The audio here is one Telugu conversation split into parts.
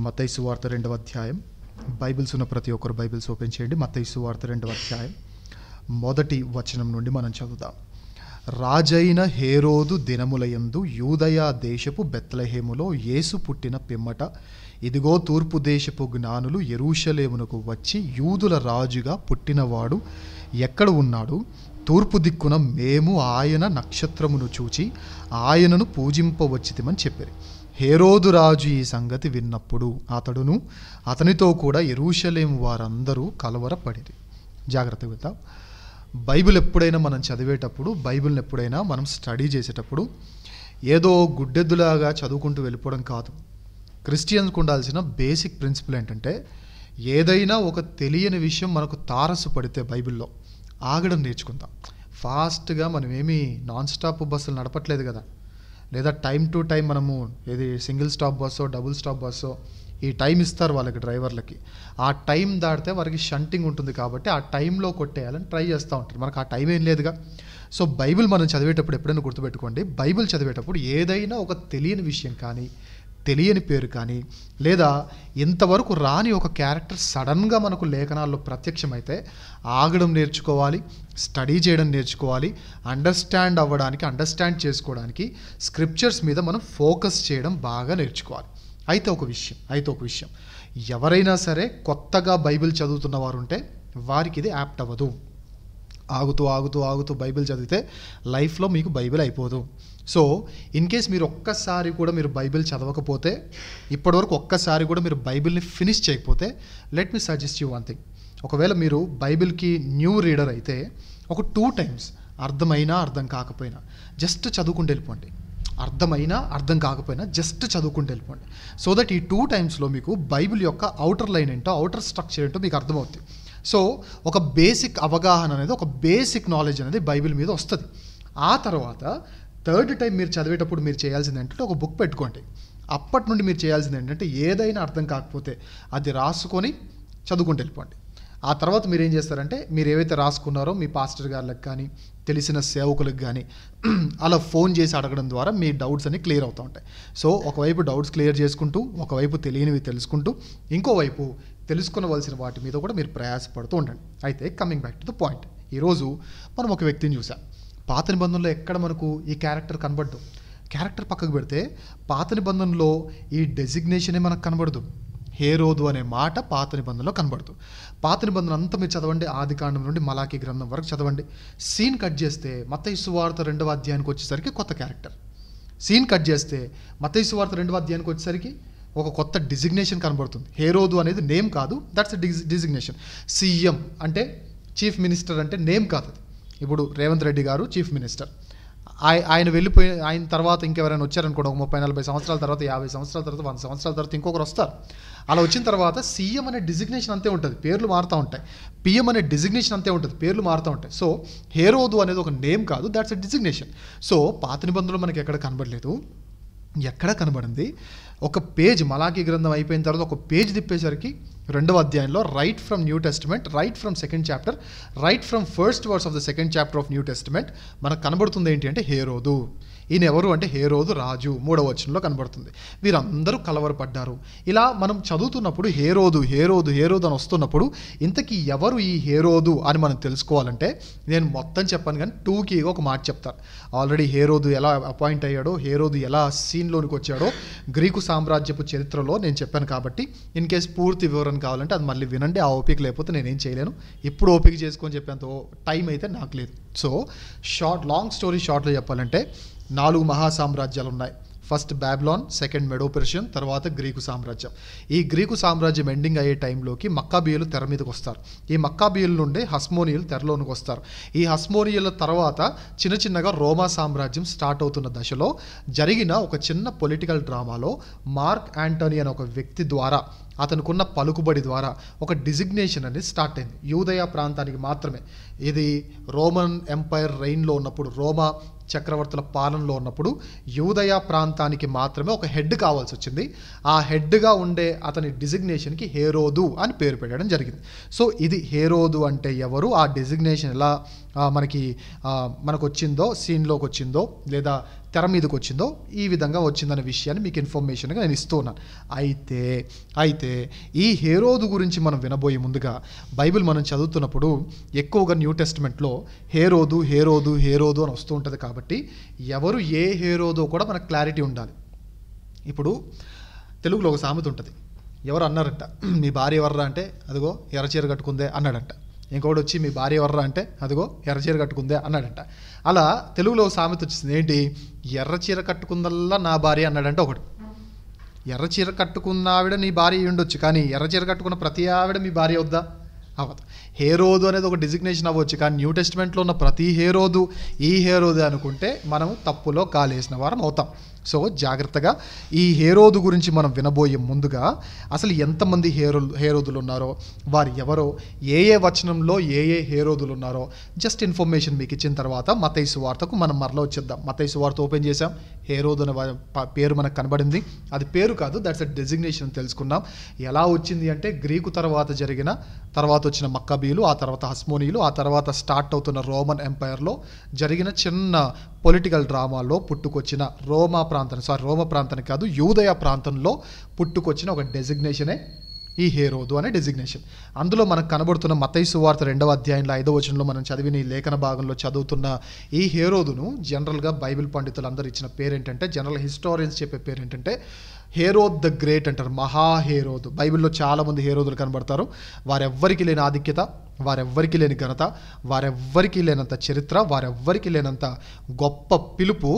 మత్తయి సువార్త 2వ అధ్యాయం. బైబిల్స్ ఉన్న ప్రతి ఒక్కరు బైబిల్స్ ఓపెన్ చేయండి. మత్తయి సువార్త 2వ అధ్యాయం మొదటి వచనం నుండి మనం చదువుదాం. రాజైన హేరోదు దినములయందు యూదయ దేశపు బెత్లెహేములో యేసు పుట్టిన పిమ్మట ఇదిగో తూర్పు దేశపు జ్ఞానులు యెరూషలేమునకు వచ్చి యూదుల రాజుగా పుట్టినవాడు ఎక్కడ ఉన్నాడు? తూర్పు దిక్కున మేము ఆయన నక్షత్రమును చూచి ఆయనను పూజింపవచ్చితిమని చెప్పారు. హేరోదు రాజు ఈ సంగతి విన్నప్పుడు అతడును అతనితో కూడా యెరూషలేము వారందరూ కలవరపడిరి. జాగ్రత్తగా విందాం. బైబిల్ ఎప్పుడైనా మనం చదివేటప్పుడు, బైబిల్ని ఎప్పుడైనా మనం స్టడీ చేసేటప్పుడు ఏదో గుడ్డెద్దులాగా చదువుకుంటూ వెళ్ళిపోవడం కాదు. క్రిస్టియన్స్కి ఉండాల్సిన బేసిక్ ప్రిన్సిపల్ ఏంటంటే, ఏదైనా ఒక తెలియని విషయం మనకు తారసపడితే బైబిల్లో ఆగడం నేర్చుకుందాం. ఫాస్ట్గా మనం ఏమీ నాన్ స్టాప్ బస్సులు నడపట్లేదు కదా, లేదా టైం టు టైం మనము ఏది సింగిల్ స్టాప్ బస్సో డబుల్ స్టాప్ బస్సో ఈ టైం ఇస్తారు వాళ్ళకి, డ్రైవర్లకి. ఆ టైం దాటితే వారికి షంటింగ్ ఉంటుంది కాబట్టి ఆ టైంలో కొట్టేయాలని ట్రై చేస్తూ ఉంటారు. మనకు ఆ టైం ఏం లేదుగా. సో బైబిల్ మనం చదివేటప్పుడు ఎప్పుడైనా గుర్తుపెట్టుకోండి, బైబిల్ చదివేటప్పుడు ఏదైనా ఒక తెలియని విషయం కానీ, తెలియని పేరు కానీ, లేదా ఇంతవరకు రాని ఒక క్యారెక్టర్ సడన్గా మనకు లేఖనాల్లో ప్రత్యక్షమైతే ఆగడం నేర్చుకోవాలి, స్టడీ చేయడం నేర్చుకోవాలి, అండర్స్టాండ్ చేసుకోవడానికి స్క్రిప్చర్స్ మీద మనం ఫోకస్ చేయడం బాగా నేర్చుకోవాలి. అయితే ఒక విషయం ఎవరైనా సరే కొత్తగా బైబిల్ చదువుతున్న వారు ఉంటే వారికి ఇది యాప్ట్ అవ్వదు. ఆగుతూ బైబిల్ చదివితే లైఫ్లో మీకు బైబిల్ అయిపోదు. సో ఇన్ కేస్ మీరు ఒక్కసారి కూడా మీరు బైబిల్ చదవకపోతే, ఇప్పటివరకు ఒక్కసారి కూడా మీరు బైబిల్ని ఫినిష్ చేయకపోతే, let me suggest you one thing. ఒకవేళ మీరు బైబిల్కి న్యూ రీడర్ అయితే ఒక 2 times అర్థమైనా అర్థం కాకపోయినా జస్ట్ చదువుకుంటూ వెళ్ళిపోండి. అర్థమైనా అర్థం కాకపోయినా జస్ట్ చదువుకుంటూ వెళ్ళిపోండి. సో దట్ ఈ 2 timesలో మీకు బైబిల్ యొక్క అవుటర్ లైన్ ఏంటో, అవుటర్ స్ట్రక్చర్ ఏంటో మీకు అర్థమవుతుంది. సో ఒక బేసిక్ అవగాహన అనేది, ఒక బేసిక్ నాలెడ్జ్ అనేది బైబిల్ మీద వస్తుంది. ఆ తర్వాత 3rd time మీరు చదివేటప్పుడు మీరు చేయాల్సింది ఏంటంటే ఒక బుక్ పెట్టుకోండి. అప్పటి నుండి మీరు చేయాల్సింది ఏంటంటే ఏదైనా అర్థం కాకపోతే అది రాసుకొని చదువుకుంటూ వెళ్ళిపోండి. ఆ తర్వాత మీరు ఏం చేస్తారంటే, మీరు ఏవైతే రాసుకున్నారో మీ పాస్టర్ గారికి కానీ, తెలిసిన సేవకులకు కానీ అలా ఫోన్ చేసి అడగడం ద్వారా మీ డౌట్స్ అన్ని క్లియర్ అవుతూ ఉంటాయి. సో ఒకవైపు డౌట్స్ క్లియర్ చేసుకుంటూ, ఒకవైపు తెలియనివి తెలుసుకుంటూ, ఇంకోవైపు తెలుసుకునవలసిన వాటి మీద కూడా మీరు ప్రయాసపడుతూ ఉండండి. అయితే coming back to the point, ఈరోజు మనం ఒక వ్యక్తిని చూసాం. పాత నిబంధనలో ఎక్కడ మనకు ఈ క్యారెక్టర్ కనబడదు. క్యారెక్టర్ పక్కకు పెడితే పాత నిబంధనలో ఈ డెసిగ్నేషనే మనకు కనబడదు. హేరోదు అనే మాట పాత నిబంధనలో కనబడదు. పాత నిబంధన అంతా మీరు చదవండి, ఆదికాండం నుండి మలాకీ గ్రంథం వరకు చదవండి. సీన్ కట్ చేస్తే మత్తయి సువార్త 2వ అధ్యాయానికి వచ్చేసరికి కొత్త క్యారెక్టర్. సీన్ కట్ చేస్తే మత్తయి సువార్త 2వ అధ్యాయానికి వచ్చేసరికి ఒక కొత్త డిజిగ్నేషన్ కనబడుతుంది. హేరోదు అనేది నేమ్ కాదు, దట్స్ డిజిగ్నేషన్. సీఎం అంటే, చీఫ్ మినిస్టర్ అంటే నేమ్ కాదు. ఇప్పుడు రేవంత్ రెడ్డి గారు చీఫ్ మినిస్టర్, ఆయన వెళ్ళిపోయి ఆయన తర్వాత ఇంకెవరైనా వచ్చారనుకోండి, 30-40 సంవత్సరాల తర్వాత, 50 సంవత్సరాల తర్వాత, 100 సంవత్సరాల తర్వాత ఇంకొకరు వస్తారు. అలా వచ్చిన తర్వాత సీఎం అనే డిజిగ్నేషన్ అంతే ఉంటుంది, పేర్లు మారుతూ ఉంటాయి. పిఎం అనే డిజిగ్నేషన్ అంతే ఉంటుంది, పేర్లు మారుతూ ఉంటాయి. సో హేరోదు అనేది ఒక నేమ్ కాదు, దాట్స్ ఎ డిజిగ్నేషన్. సో పాత నిబంధనలు మనకి ఎక్కడ కనబడలేదు. ఎక్కడ కనబడింది? ఒక పేజ్, మలాకీ గ్రంథం అయిపోయిన తర్వాత ఒక పేజ్ తిప్పేసరికి 2వ అధ్యాయంలో right from new testament, right from 2nd chapter, right from 1st verse of the 2nd chapter of new testament మనకు కనబడుతుంది ఏంటి అంటే హేరోదు. ఈయన ఎవరు అంటే హేరోదు రాజు, 3వ వచనంలో కనబడుతుంది. వీరందరూ కలవరపడ్డారు. ఇలా మనం చదువుతున్నప్పుడు హేరోదు అని వస్తున్నప్పుడు ఇంతకీ ఎవరు ఈ హేరోదు అని మనం తెలుసుకోవాలంటే, నేను మొత్తం చెప్పాను కానీ 2కి ఒక మాట చెప్తాను. ఆల్రెడీ హేరోదు ఎలా అపాయింట్ అయ్యాడో, హేరోదు ఎలా సీన్లోనికి వచ్చాడో గ్రీకు సామ్రాజ్యపు చరిత్రలో నేను చెప్పాను. కాబట్టి ఇన్ కేస్ పూర్తి వివరణ కావాలంటే అది మళ్ళీ వినండి. ఆ ఓపిక లేకపోతే నేనేం చేయలేను. ఇప్పుడు ఓపిక చేసుకొని చెప్పేంత టైం అయితే నాకు లేదు. సో లాంగ్ స్టోరీ షార్ట్లో చెప్పాలంటే 4 మహాసామ్రాజ్యాలు ఉన్నాయి. ఫస్ట్ బాబిలోన్, సెకండ్ మెడో పెర్షియన్, తర్వాత గ్రీకు సామ్రాజ్యం. ఈ గ్రీకు సామ్రాజ్యం ఎండింగ్ అయ్యే టైంలోకి మక్కాబీయులు తెర మీదకి వస్తారు. ఈ మక్కాబీయుల నుండి హస్మోనియులు తెరలోనికి వస్తారు. ఈ హస్మోనియుల తర్వాత చిన్నగా రోమా సామ్రాజ్యం స్టార్ట్ అవుతున్న దశలో జరిగిన ఒక చిన్న పొలిటికల్ డ్రామాలో మార్క్ యాంటోనీ అనే ఒక వ్యక్తి ద్వారా, అతనుకున్న పలుకుబడి ద్వారా ఒక డిజిగ్నేషన్ అనేది స్టార్ట్ అయింది. యూదయ ప్రాంతానికి మాత్రమే. ఇది రోమన్ ఎంపైర్ రెయిన్లో ఉన్నప్పుడు, రోమా చక్రవర్తుల పాలనలో ఉన్నప్పుడు యూదయ ప్రాంతానికి మాత్రమే ఒక హెడ్ కావాల్సి వచ్చింది. ఆ హెడ్గా ఉండే అతని డిజిగ్నేషన్కి హేరోదు అని పేరు పెట్టడం జరిగింది. సో ఇది హేరోదు అంటే ఎవరు, ఆ డిజిగ్నేషన్ ఎలా మనకి మనకు వచ్చిందో, సీన్లోకి వచ్చిందో లేదా తెర మీదకి వచ్చిందో, ఈ విధంగా వచ్చిందనే విషయాన్ని మీకు ఇన్ఫర్మేషన్గా నేను ఇస్తూ ఉన్నాను. అయితే ఈ హేరోదు గురించి మనం వినబోయే ముందుగా బైబిల్ మనం చదువుతున్నప్పుడు ఎక్కువగా న్యూ టెస్ట్మెంట్లో హేరోదు హేరోదు హేరోదు అని వస్తూ ఉంటుంది. కాబట్టి ఎవరు ఏ హేరోదో కూడా మనకు క్లారిటీ ఉండాలి. ఇప్పుడు తెలుగులో ఒక సామెత ఉంటుంది. ఎవరు అన్నారంట, మీ భార్య ఎవర్రా అంటే అదిగో ఎర్రచీర కట్టుకుందే అన్నాడంట. ఇంకొకటి వచ్చి మీ భార్య ఎవర్రా అంటే అదిగో ఎర్రచీర కట్టుకుందే అన్నాడంట. అలా తెలుగులో సామెత వచ్చింది. ఏంటి? ఎర్రచీర కట్టుకుందల్లా నా భార్య అన్నాడంటే ఒకడు. ఎర్రచీర కట్టుకున్న ఆవిడ నీ భార్య ఉండొచ్చు, కానీ ఎర్రచీర కట్టుకున్న ప్రతి ఆవిడ మీ భార్య వద్దా? అవ్వదు. హేరోదు అనేది ఒక డిజిగ్నేషన్ అవ్వచ్చు, కానీ న్యూ టెస్ట్మెంట్లో ఉన్న ప్రతి హేరోదు ఈ హేరోదు అనుకుంటే మనం తప్పులో కాలేసిన వారం అవుతాం. సో జాగ్రత్తగా ఈ హేరోదు గురించి మనం వినబోయే ముందుగా అసలు ఎంతమంది హేరోదులు ఉన్నారో, వారు ఎవరో, ఏ వచనంలో ఏ హేరోదులు ఉన్నారో జస్ట్ ఇన్ఫర్మేషన్ మీకు ఇచ్చిన తర్వాత మత్తయి సువార్తకు మనం మరలా వచ్చేద్దాం. మత్తయి సువార్త ఓపెన్ చేసాం. హేరోదు అనే పేరు మనకు కనబడింది. అది పేరు కాదు, దట్స్ అ డెసిగ్నేషన్ తెలుసుకున్నాం. ఎలా వచ్చింది అంటే గ్రీకు తర్వాత వచ్చిన మక్కబీలు, ఆ తర్వాత హస్మోనీయులు, ఆ తర్వాత స్టార్ట్ అవుతున్న రోమన్ ఎంపైర్లో జరిగిన చిన్న పొలిటికల్ డ్రామాలో పుట్టుకొచ్చిన రోమ ప్రాంతానికి కాదు, యూదయ ప్రాంతంలో పుట్టుకొచ్చిన ఒక డెసిగ్నేషనే ఈ హేరోదు అనే డెసిగ్నేషన్. అందులో మనకు కనబడుతున్న మత్తయి సువార్త 2వ అధ్యాయంలో 5వ వచనంలో మనం చదివిన ఈ లేఖన భాగంలో చదువుతున్న ఈ హేరోదును జనరల్గా బైబిల్ పండితులు అందరూ ఇచ్చిన పేరేంటంటే, జనరల్ హిస్టారియన్స్ చెప్పే పేరేంటంటే హేరోద్ ద గ్రేట్ అంటారు. మహా హేరోదు. బైబిల్లో చాలామంది హేరోదులు కనబడతారు. వారెవ్వరికి లేని ఆధిక్యత, వారెవ్వరికి లేని ఘనత, వారెవ్వరికి లేనంత చరిత్ర, వారెవ్వరికి లేనంత గొప్ప పిలుపు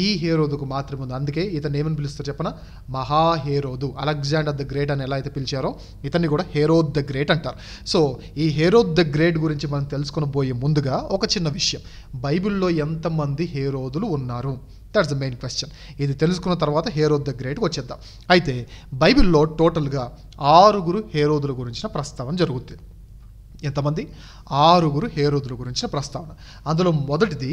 ఈ హేరోదుకు మాత్రమే ఉంది. అందుకే ఇతను ఏమని పిలుస్తారు చెప్పన? మహా హేరోదు. అలెగ్జాండర్ ద గ్రేట్ అని ఎలా అయితే పిలిచారో ఇతన్ని కూడా హేరోద్ ద గ్రేట్ అంటారు. సో ఈ హేరోద్ ద గ్రేట్ గురించి మనం తెలుసుకొని పోయే ముందుగా ఒక చిన్న విషయం, బైబిల్లో ఎంతమంది హేరోదులు ఉన్నారు? That's the main question. ఇది తెలుసుకున్న తర్వాత హేరోద్ ద గ్రేట్కి వచ్చేద్దాం. అయితే బైబిల్లో టోటల్గా 6 హేరోదుల గురించిన ప్రస్తావన జరుగుతుంది. ఎంతమంది? 6 హేరోదుల గురించిన ప్రస్తావన. అందులో మొదటిది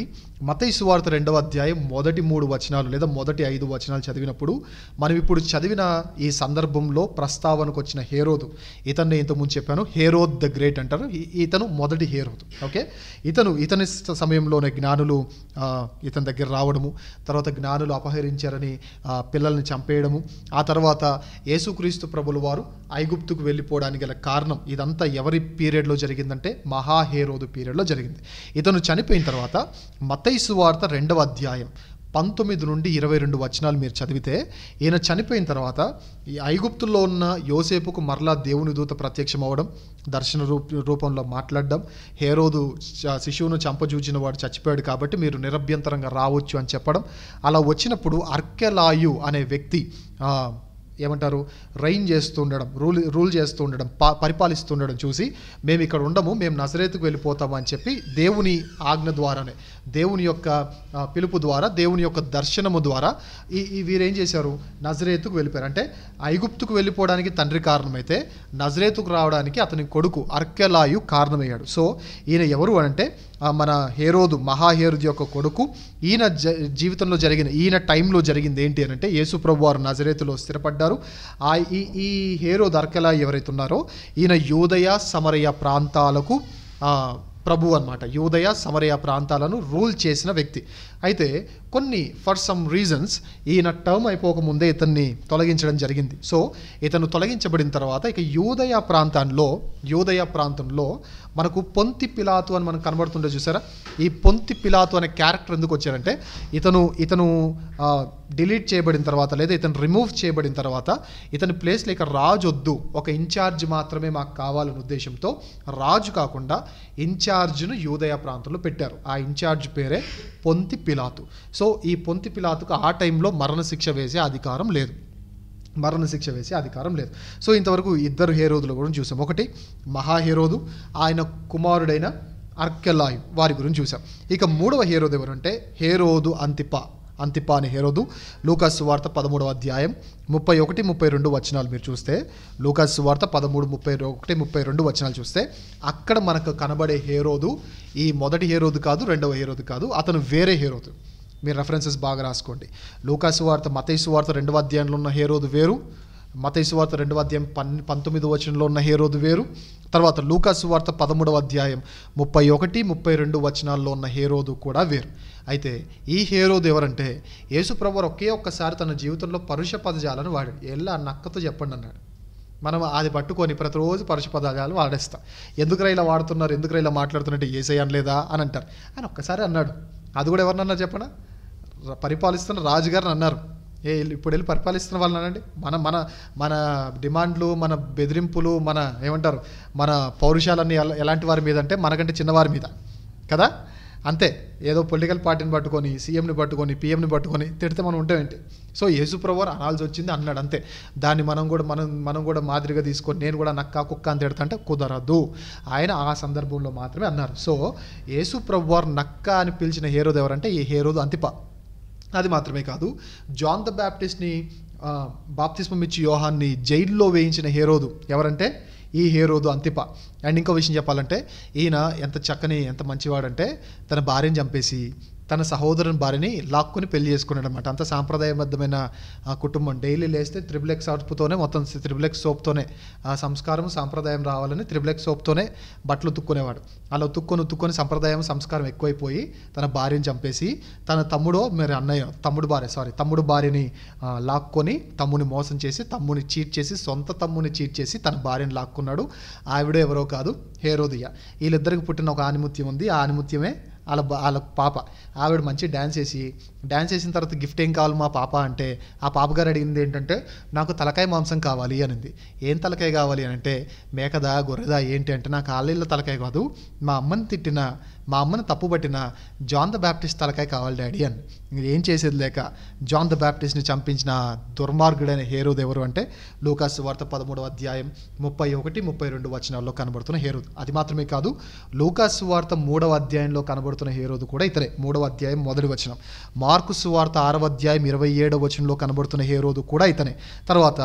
మత్తయి సువార్త 2వ అధ్యాయం మొదటి 3 వచనాలు లేదా మొదటి 5 వచనాలు చదివినప్పుడు మనం ఇప్పుడు చదివిన ఈ సందర్భంలో ప్రస్తావనకు వచ్చిన హేరోదు, ఇతన్ని ఇంతకుముందు చెప్పాను, హేరోద్ ద గ్రేట్ అంటారు. ఇతను మొదటి హేరోదు. ఓకే, ఇతని సమయంలోనే జ్ఞానులు ఇతని దగ్గర రావడము, తర్వాత జ్ఞానులు అపహరించారని పిల్లల్ని చంపేయడము, ఆ తర్వాత యేసుక్రీస్తు ప్రభుల వారు ఐగుప్తుకు వెళ్ళిపోవడానికి గల కారణం, ఇదంతా ఎవరి పీరియడ్లో జరిగిందంటే మహా హేరోదు పీరియడ్లో జరిగింది. ఇతను చనిపోయిన తర్వాత మత్తయి సువార్త 2వ అధ్యాయం 19 నుండి 22 వచనాలు మీరు చదివితే, ఈయన చనిపోయిన తర్వాత ఈ ఐగుప్తుల్లో ఉన్న యోసేపుకు మరలా దేవుని దూత ప్రత్యక్షం అవ్వడం, దర్శన రూపంలో మాట్లాడడం, హేరోదు శిశువును చంపజూచిన వాడు చచ్చిపోయాడు కాబట్టి మీరు నిరభ్యంతరంగా రావచ్చు అని చెప్పడం. అలా వచ్చినప్పుడు అర్కెలాయు అనే వ్యక్తి ఏమంటారు, రైన్ చేస్తూ ఉండడం, రూల్ చేస్తూ ఉండడం, పరిపాలిస్తూ ఉండడం చూసి మేము ఇక్కడ ఉండము, మేము నజరేతుకు వెళ్ళిపోతాము అని చెప్పి దేవుని ఆజ్ఞ ద్వారానే, దేవుని యొక్క పిలుపు ద్వారా, దేవుని యొక్క దర్శనము ద్వారా వీరేం చేశారు? నజరేతుకు వెళ్ళిపోయారు. అంటే ఐగుప్తుకు వెళ్ళిపోవడానికి తండ్రి కారణమైతే నజరేతుకు రావడానికి అతని కొడుకు అర్కెలాయు కారణమయ్యాడు. సో ఈయన ఎవరు అంటే మన హేరోదు, మహా హేరోదు యొక్క కొడుకు. ఈయన జీవితంలో ఈయన టైంలో జరిగింది ఏంటి అని అంటే, యేసు ప్రభు వారు నజరేతులో స్థిరపడ్డారు. ఈ హేరోదు అర్కెలాయు ఎవరైతే ఉన్నారో ఈయన యూదయ సమరయ ప్రాంతాలకు ప్రభు అన్నమాట. యూదయ సమరయ ప్రాంతాలను రూల్ చేసిన వ్యక్తి. అయితే ఫర్ సమ్ రీజన్స్ ఈయన టర్మ్ అయిపోకముందే ఇతన్ని తొలగించడం జరిగింది. సో ఇతను తొలగించబడిన తర్వాత ఇక యూదయ ప్రాంతంలో మనకు పొంతి పిలాతు అని మనకు కనబడుతుండే చూసారా? ఈ పొంతి పిలాతు అనే క్యారెక్టర్ ఎందుకు వచ్చారంటే, ఇతను డిలీట్ చేయబడిన తర్వాత లేదా ఇతను రిమూవ్ చేయబడిన తర్వాత ఇతని ప్లేస్లో ఇక రాజు వద్దు, ఒక ఇన్ఛార్జ్ మాత్రమే మాకు కావాలనే ఉద్దేశంతో రాజు కాకుండా ఇన్ఛార్జ్ను యూదయ ప్రాంతంలో పెట్టారు. ఆ ఇన్ఛార్జ్ పేరే పొంతి పిలాతు. సో ఈ పొంతి పిలాతుకు ఆ టైంలో మరణశిక్ష వేసే అధికారం లేదు. సో ఇంతవరకు 2 హేరోదుల గురించి చూసాం. ఒకటి మహా హేరోదు, ఆయన కుమారుడైన అర్కెలాయు, వారి గురించి చూసాం. ఇక 3వ హేరోదు ఎవరంటే హేరోదు అంతిపా అనే హేరోదు. లూకాసు సువార్త 13వ అధ్యాయం 31-32 వచనాలు మీరు చూస్తే, లూకాసు సువార్త 13:31-32 వచనాలు చూస్తే అక్కడ మనకు కనబడే హేరోదు ఈ మొదటి హేరోదు కాదు, 2వ హేరోదు కాదు, అతను వేరే హేరోదు. మీరు రెఫరెన్సెస్ బాగా రాసుకోండి. లూకాసు వార్త, మత్తయి సువార్త 2వ అధ్యాయంలో ఉన్న హేరోదు వేరు, మత్తయి సువార్త 2వ అధ్యాయం 19వ వచనంలో ఉన్న హేరోదు వేరు. తర్వాత లూకా సువార్త 13వ అధ్యాయం 31, 32 వచనాల్లో ఉన్న హేరోదు కూడా వేరు. అయితే ఈ హేరోదు ఎవరంటే యేసుప్రభువారు ఒకే ఒక్కసారి తన జీవితంలో పరుష పదజాలను వాడాడు. ఎల్లా నక్కతో చెప్పండి అన్నాడు. మనం అది పట్టుకొని ప్రతిరోజు పరుష పదజాలు వాడేస్తాం. ఎందుకురా ఇలా వాడుతున్నారు, ఎందుకురా ఇలా మాట్లాడుతున్నట్టు యేసయ్య అనలేదా అని అంటారు. ఆయన ఒక్కసారి అన్నాడు. అది కూడా ఎవరినన్నారు చెప్పనా? పరిపాలిస్తున్న రాజుగారిని అన్నారు. ఇప్పుడు వెళ్ళి పరిపాలిస్తున్న వాళ్ళని అనండి. మన మన మన డిమాండ్లు, మన బెదిరింపులు, మన ఏమంటారు, మన పౌరుషాలన్నీ ఎలాంటి వారి మీద అంటే మనకంటే చిన్నవారి మీద కదా. అంతే, ఏదో పొలిటికల్ పార్టీని పట్టుకొని, సీఎంని పట్టుకొని, పీఎంని పట్టుకొని తిడితే మనం ఉంటామేంటి? సో యేసుప్రభువారు అనాల్సి వచ్చింది అన్నాడు అంతే. దాన్ని మనం కూడా మాదిరిగా తీసుకొని నేను కూడా నక్క కుక్క అని తిడతా అంటే కుదరదు. ఆయన ఆ సందర్భంలో మాత్రమే అన్నారు. సో యేసుప్రభువారు నక్క అని పిలిచిన హేరోదు ఎవరంటే ఈ హేరోదు అంతిప. అది మాత్రమే కాదు, జాన్ ద బ్యాప్టిస్ట్ని బాప్తిస్మం ఇచ్చి యోహాన్ని జైల్లో వేయించిన హేరోదు ఎవరంటే ఈ హేరోదు అంతిప. అండ్ ఇంకో విషయం చెప్పాలంటే ఈయన ఎంత మంచివాడంటే తన భార్యను చంపేసి తన సహోదరుని భార్యని లాక్కుని పెళ్లి చేసుకున్నాడు అనమాట. అంత సాంప్రదాయబద్ధమైన కుటుంబం. డైలీ లేస్తే త్రిబులెక్స్ సోప్తోనే, మొత్తం త్రిబులెక్స్ సోప్తోనే సంస్కారం సాంప్రదాయం రావాలని త్రిబులెక్స్ సోప్తోనే బట్టలు ఉతుక్కునేవాడు. అలా ఉతుక్కొని సంప్రదాయం సంస్కారం ఎక్కువైపోయి తన భార్యని చంపేసి తన తమ్ముడు భార్యని లాక్కొని తమ్ముని మోసం చేసి, తమ్ముని చీట్ చేసి, సొంత తమ్ముని చీట్ చేసి తన భార్యని లాక్కున్నాడు. ఆవిడ ఎవరో కాదు, హేరోదియ. వీళ్ళిద్దరికి పుట్టిన ఒక ఆనిముత్యం ఉంది. ఆ ఆనిముత్యమే వాళ్ళ పాప. ఆవిడ మంచి డ్యాన్స్ చేసిన తర్వాత గిఫ్ట్ ఏం కావాలి మా పాప అంటే ఆ పాపగారు అడిగింది ఏంటంటే నాకు తలకాయ మాంసం కావాలి అనింది. ఏం తలకాయ కావాలి అని అంటే మేకదా గొర్రెదా ఏంటి అంటే నాకు ఆళ్ళ తలకాయ కాదు, మా అమ్మని తప్పుపట్టిన జాన్ ద బ్యాప్టిస్ట్ తలకాయ కావాలి డాడీ అని. ఏం చేసేది లేక జాన్ ద బ్యాప్టిస్ట్ని చంపించిన దుర్మార్గుడైన హేరోదు ఎవరు అంటే లూకా సువార్త 13వ అధ్యాయం 31, 32 వచనాల్లో కనబడుతున్న హేరోదు. అది మాత్రమే కాదు, లూకా సువార్త 3వ అధ్యాయంలో కనబడుతున్న హేరోదు కూడా ఇతనే. 3వ అధ్యాయం 1వ వచనం. మార్కు సువార్త 6వ అధ్యాయం 27వ వచనంలో కనబడుతున్న హేరోదు కూడా ఇతనే. తర్వాత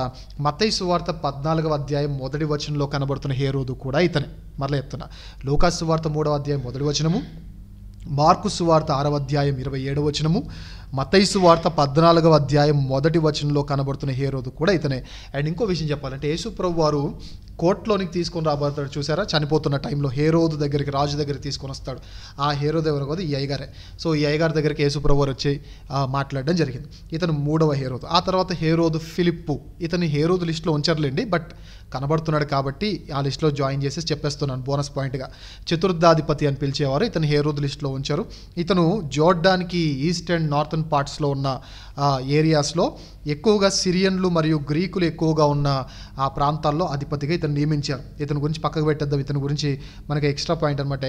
మత్తయి సువార్త 14వ అధ్యాయం 1వ వచనంలో కనబడుతున్న హేరోదు కూడా ఇతనే. మరలా చెప్తున్నా, లూకా సువార్త 3వ అధ్యాయం 1వ వచనము, మార్కు సువార్త 6వ అధ్యాయం 27వ వచనము, మత్తయి సువార్త 14వ అధ్యాయం 1వ వచనంలో కనబడుతున్న హేరోదు కూడా ఇతనే. అండ్ ఇంకో విషయం చెప్పాలంటే యేసుప్రభు వారు కోర్టులోనికి తీసుకొని రాబోతాడు చూసారా, చనిపోతున్న టైంలో హేరోదు దగ్గరికి, రాజు దగ్గరికి తీసుకొని వస్తాడు. ఆ హేరోదు ఎవరు కాదు, ఈ అయ్యగారే. సో ఈ అయ్యగారి దగ్గరికి యేసుప్రభు వారు వచ్చి మాట్లాడడం జరిగింది. ఇతను 3వ హేరోదు. ఆ తర్వాత హేరోదు ఫిలిప్పు. ఇతని హేరోదు లిస్టులో ఉంచర్లేండి, బట్ కనబడుతున్నాడు కాబట్టి ఆ లిస్టులో జాయిన్ చేసి చెప్పేస్తున్నాను బోనస్ పాయింట్గా. చతుర్థాధిపతి అని పిలిచేవారు, ఇతను హేరోదు లిస్టులో ఉంచారు. ఇతను జోర్డాన్కి ఈస్ట్ అండ్ నార్థన్ పార్ట్స్లో ఉన్న ఏరియాస్లో ఎక్కువగా సిరియన్లు మరియు గ్రీకులు ఎక్కువగా ఉన్న ఆ ప్రాంతాల్లో అధిపతిగా ఇతను నియమించారు. ఇతని గురించి పక్కకు పెట్టేద్దాం. ఇతని గురించి మనకి ఎక్స్ట్రా పాయింట్ అనమాట.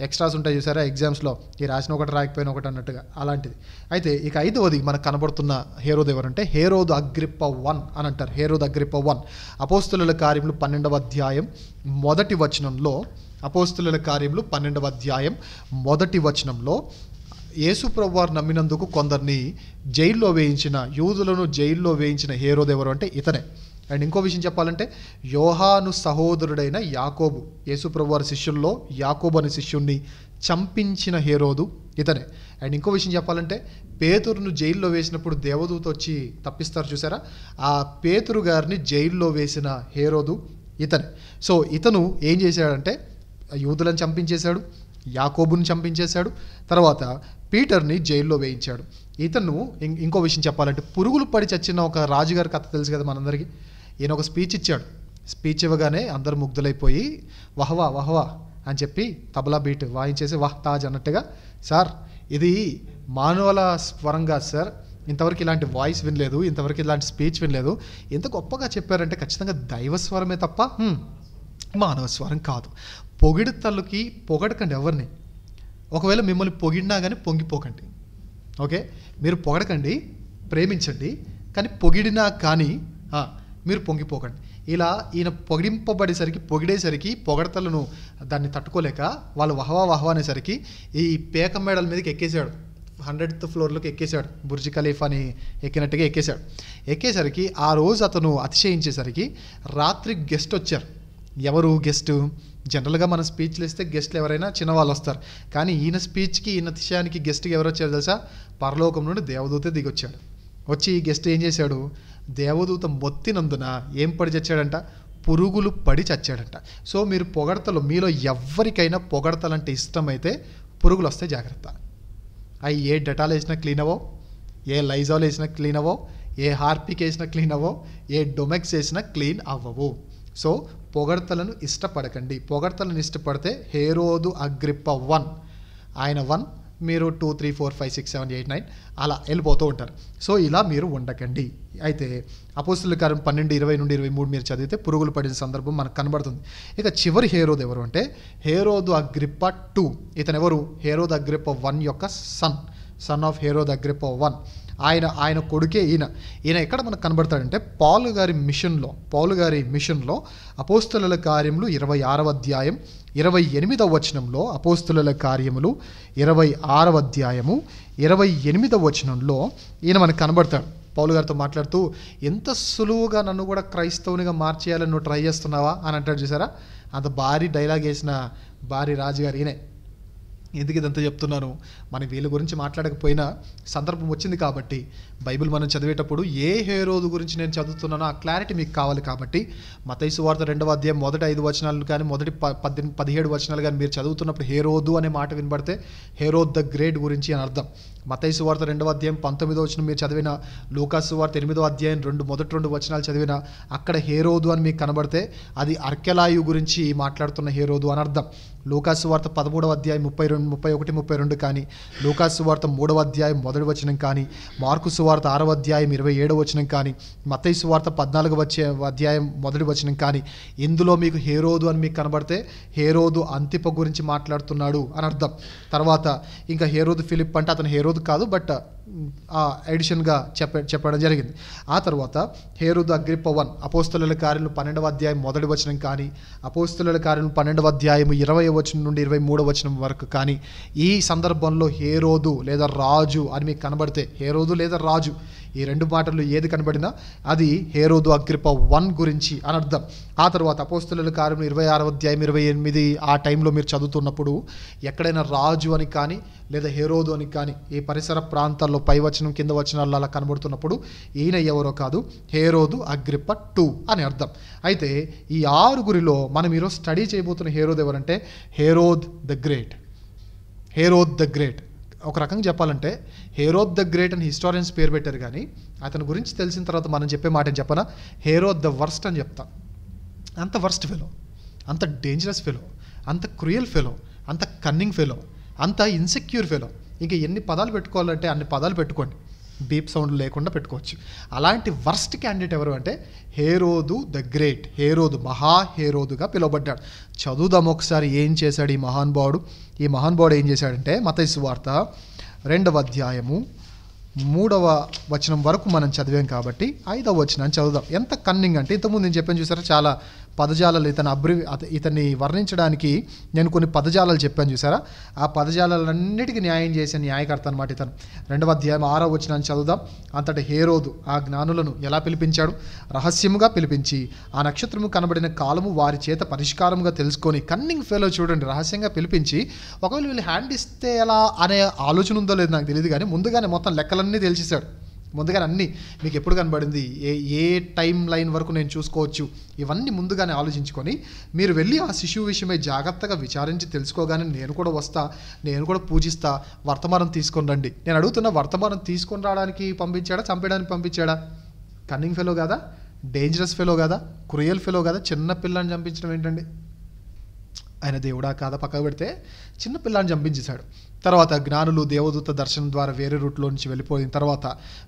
ఎక్స్ట్రాస్ ఉంటాయి చూసారా ఎగ్జామ్స్లో, ఈ రాసిన ఒకటి రాకపోయిన ఒకటి అన్నట్టుగా అలాంటిది. అయితే ఇక 5వది మనకు కనబడుతున్న హేరోదు ఎవరంటే హేరోదు అగ్రిప్ప 1 అని అంటారు. హేరోదు అగ్రిప్ప 1 అపోస్తులుల కార్యములు 12వ అధ్యాయం 1వ వచనంలో, అపోస్తులుల కార్యములు 12వ అధ్యాయం 1వ వచనంలో యేసుప్రభు వారు నమ్మినందుకు కొందరిని యూదులను జైల్లో వేయించిన హేరోదు ఎవరు అంటే ఇతనే. అండ్ ఇంకో విషయం చెప్పాలంటే యోహాను సహోదరుడైన యాకోబు, యేసుప్రభు వారి శిష్యుల్లో యాకోబు అనే శిష్యుణ్ణి చంపించిన హేరోదు ఇతనే. అండ్ ఇంకో విషయం చెప్పాలంటే పేతురును జైల్లో వేసినప్పుడు దేవదూత వచ్చి తప్పిస్తారు చూసారా, ఆ పేతురు గారిని జైల్లో వేసిన హేరోదు ఇతనే. సో ఇతను ఏం చేశాడంటే యూదులను చంపించేశాడు, యాకోబుని చంపించేశాడు, తర్వాత పీటర్ని జైల్లో వేయించాడు. ఇతను ఇంకో విషయం చెప్పాలంటే పురుగులు పడి చచ్చిన ఒక రాజుగారి కథ తెలుసు కదా మనందరికీ. ఈయన ఒక స్పీచ్ ఇచ్చాడు. స్పీచ్ ఇవ్వగానే అందరు ముగ్ధులైపోయి వహవా వహవా అని చెప్పి తబలా బీట్ వాయించేసి వాహ్ తాజ్ అన్నట్టుగా, సార్ ఇది మానవుల స్వరంగా సార్, ఇంతవరకు ఇలాంటి వాయిస్ వినలేదు, ఇంతవరకు ఇలాంటి స్పీచ్ వినలేదు, ఎంత గొప్పగా చెప్పారంటే ఖచ్చితంగా దైవ స్వరమే తప్ప మానవ స్వరం కాదు. పొగిడితల్లుకి పొగడకండి ఎవరిని. ఒకవేళ మిమ్మల్ని పొగిడినా కానీ పొంగిపోకండి. ఓకే, మీరు పొగడకండి, ప్రేమించండి, కానీ పొగిడినా కానీ మీరు పొంగిపోకండి. ఇలా ఈయన పొగిడేసరికి పొగడతలను దాన్ని తట్టుకోలేక వాళ్ళు వహవా అనేసరికి ఈ పేక మేడల మీదకి ఎక్కేసాడు. 100th ఫ్లోర్లోకి ఎక్కేశాడు. బుర్జ్ ఖలీఫాని ఎక్కినట్టుగా ఎక్కేసరికి ఆ రోజు అతను అతిశయించేసరికి రాత్రి గెస్ట్ వచ్చారు. ఎవరు గెస్ట్? జనరల్గా మన స్పీచ్లు ఇస్తే గెస్ట్లు ఎవరైనా చిన్నవాళ్ళు వస్తారు, కానీ ఈయన స్పీచ్కి, ఈయన అతిశయానికి గెస్ట్కి ఎవరు వచ్చారు తెలుసా? పరలోకం నుండి దేవదూతే దిగొచ్చాడు. వచ్చి ఈ గెస్ట్ ఏం చేశాడు, దేవదూత మొత్తినందున ఏం పడి చచ్చాడంట? పురుగులు పడి చచ్చాడంట. సో మీరు పొగడతలు, మీలో ఎవరికైనా పొగడతలంటే ఇష్టమైతే పురుగులు వస్తే జాగ్రత్త. అవి ఏ డెటాల్ వేసినా క్లీన్ అవ్వవు, ఏ లైజాల్ వేసినా క్లీన్ అవ్వవు, ఏ హార్పిక్ వేసినా క్లీన్ అవ్వవు, ఏ డొమెక్స్ వేసినా క్లీన్ అవ్వవు. సో పొగడతలను ఇష్టపడకండి. పొగడతలను ఇష్టపడితే హేరోదు అగ్రిప్ప 1, ఆయన 1, మీరు 2, 3, 4, 5, 6, 7, 8, 9 అలా వెళ్ళిపోతూ ఉంటారు. సో ఇలా మీరు ఉండకండి. అయితే అపోస్తలుల కార్యం 12:20-23 మీరు చదివితే పురుగులు పడిన సందర్భం మనకు కనబడుతుంది. ఇక చివరి హేరోదు ఎవరు అంటే హేరోదు అగ్రిప్ప 2. ఇతను ఎవరు? హేరోదు అగ్రిప్ప 1 యొక్క సన్ ఆఫ్ హేరోదు అగ్రిప్ప 1. ఆయన కొడుకే ఈయన ఎక్కడ మనకు కనబడతాడంటే పౌలు గారి మిషన్లో అపోస్తలుల కార్యములు 26వ అధ్యాయం 28వ వచనంలో, అపోస్తలుల కార్యములు 26వ అధ్యాయము 28వ వచనంలో ఈయన మనకు కనబడతాడు. పౌలు గారితో మాట్లాడుతూ, ఎంత సులువుగా నన్ను కూడా క్రైస్తవునిగా మార్చేయాలని నువ్వు ట్రై చేస్తున్నావా అని అంటాడు. చూసారా, అంత భారీ డైలాగ్ వేసిన భారీ రాజుగారు ఈయనే. ఎందుకు ఇదంతా చెప్తున్నాను? మన వీళ్ళ గురించి మాట్లాడకపోయినా సందర్భం వచ్చింది కాబట్టి, బైబిల్ మనం చదివేటప్పుడు ఏ హేరోదు గురించి నేను చదువుతున్నానో ఆ క్లారిటీ మీకు కావాలి కాబట్టి, మత్తయి సువార్త 2వ అధ్యాయం మొదటి 5 వచనాలు కానీ మొదటి 17 వచనాలు కానీ మీరు చదువుతున్నప్పుడు హేరోదు అనే మాట వినబడితే హేరోద్ ద గ్రేట్ గురించి అని అర్థం. మత్తయి సువార్త 2వ అధ్యాయం 19వ వచనం మీరు చదివిన, లూకా సువార్త 8వ అధ్యాయం మొదటి 2 వచనాలు చదివిన, అక్కడ హేరోదు అని మీకు కనబడితే అది అర్కెలాయు గురించి మాట్లాడుతున్న హేరోదు అని అర్థం. లూకా సువార్త 13వ అధ్యాయం 31, 32 కానీ, లూకా సువార్త 3వ అధ్యాయం మొదటి వచనం కానీ, మార్కు సువార్త 6వ అధ్యాయం 27వ వచనం కానీ, మత్తయి సువార్త 14వ అధ్యాయం మొదటి వచనం కానీ, ఇందులో మీకు హేరోదు అని మీకు కనబడితే హేరోదు అంతిప గురించి మాట్లాడుతున్నాడు అని అర్థం. తర్వాత ఇంకా హేరోదు ఫిలిప్ అంటే అతను హేరోదు కాదు, బట్ ఎడిషన్గా చెప్పడం జరిగింది. ఆ తర్వాత హేరోదు అగ్రిప్ప 1, అపోస్తలుల కార్యములు 12వ అధ్యాయం మొదటి వచనం కానీ, అపోస్తలుల కార్యములు 12వ అధ్యాయం 20వ వచనం నుండి 23వ వచనం వరకు కానీ, ఈ సందర్భంలో హేరోదు లేదా రాజు అని మీకు కనబడితే, హేరోదు లేదా రాజు ఈ 2 మాటలు ఏది కనబడినా అది హేరోదు అగ్రిప్ప 1 గురించి అని అర్థం. ఆ తర్వాత అపోస్తలుల కార్యములు 26వ అధ్యాయం 28 ఆ టైంలో మీరు చదువుతున్నప్పుడు ఎక్కడైనా రాజు అని కానీ లేదా హేరోదు అని కానీ ఈ పరిసర ప్రాంతాల్లో పై వచనం కింద వచనాల్లో అలా కనబడుతున్నప్పుడు ఈయన ఎవరో కాదు, హేరోదు అగ్రిప్ప 2 అని అర్థం. అయితే ఈ 6గురిలో మనం ఈరోజు స్టడీ చేయబోతున్న హేరోదు ఎవరంటే Herod the great. Herod the great ఒక రకంగా చెప్పాలంటే హేరోద్ ద గ్రేట్ అని హిస్టారియన్స్ పేరు పెట్టారు, కానీ అతని గురించి తెలిసిన తర్వాత మనం చెప్పే మాట ఏం చెప్పనా, హేరోద్ ద వర్స్ట్ అని చెప్తాం. అంత వర్స్ట్ ఫెలో, అంత డేంజరస్ ఫెలో, అంత క్రూయల్ ఫెలో, అంత కన్నింగ్ ఫెలో, అంత ఇన్సెక్యూర్ ఫెలో. ఇంకా ఎన్ని పదాలు పెట్టుకోవాలంటే అన్ని పదాలు పెట్టుకోండి, బీప్ సౌండ్ లేకుండా పెట్టుకోవచ్చు. అలాంటి వర్స్ట్ క్యాండిడేట్ ఎవరు అంటే హేరోదు ద గ్రేట్. హేరోదు మహా హేరోదుగా పిలువబడ్డాడు. చదువుదాం ఒకసారి ఏం చేశాడు ఈ మహానుభావుడు. ఈ మహానుభావుడు ఏం చేశాడంటే మత్తయి సువార్త 2వ అధ్యాయము 3వ వచనం వరకు మనం చదివాం కాబట్టి 5వ వచనాన్ని చదువుదాం. ఎంత కన్నింగ్ అంటే, ఇంతకుముందు నేను చెప్పాను చూసారా, చాలా పదజాలాలు ఇతన్ని వర్ణించడానికి నేను కొన్ని పదజాలాలు చెప్పాను చూసారా, ఆ పదజాలన్నిటికీ న్యాయం చేసే న్యాయకర్త అనమాట ఇతను. 2వ అధ్యాయం 6వ వచనాన్ని చదువుదాం. అంతటి హేరోదు ఆ జ్ఞానులను ఎలా పిలిపించాడు? రహస్యముగా పిలిపించి ఆ నక్షత్రము కనబడిన కాలము వారి చేత పరిష్కారముగా తెలుసుకొని, కన్నింగ్ ఫెలో చూడండి, రహస్యంగా పిలిపించి ఒకవేళ వీళ్ళు హ్యాండ్ ఇస్తే ఎలా అనే ఆలోచన ఉందో లేదో నాకు తెలియదు, కానీ ముందుగానే మొత్తం లెక్కలన్నీ తెలిసేశాడు. ముందుగానే అన్నీ మీకు ఎప్పుడు కనబడింది, ఏ టైం లైన్ వరకు నేను చూసుకోవచ్చు, ఇవన్నీ ముందుగానే ఆలోచించుకొని మీరు వెళ్ళి ఆ శిశువు విషయమై జాగ్రత్తగా విచారించి తెలుసుకోగానే నేను కూడా వస్తా, నేను కూడా పూజిస్తా, వర్తమానం తీసుకొని రండి. నేను అడుగుతున్న, వర్తమానం తీసుకొని రావడానికి పంపించాడా, చంపేయడానికి పంపించాడా? కన్నింగ్ ఫెలో కాదా? డేంజరస్ ఫెలో కాదా? క్రూయల్ ఫెలో కాదా? చిన్న పిల్లని చంపించడం ఏంటండి? ఆయన దేవుడా కాదా పక్కకు పెడితే చిన్న పిల్లాన్ని చంపించేశాడు. తర్వాత జ్ఞానులు దేవదూత దర్శనం ద్వారా వేరే రూట్లో నుంచి వెళ్ళిపోయిన తర్వాత,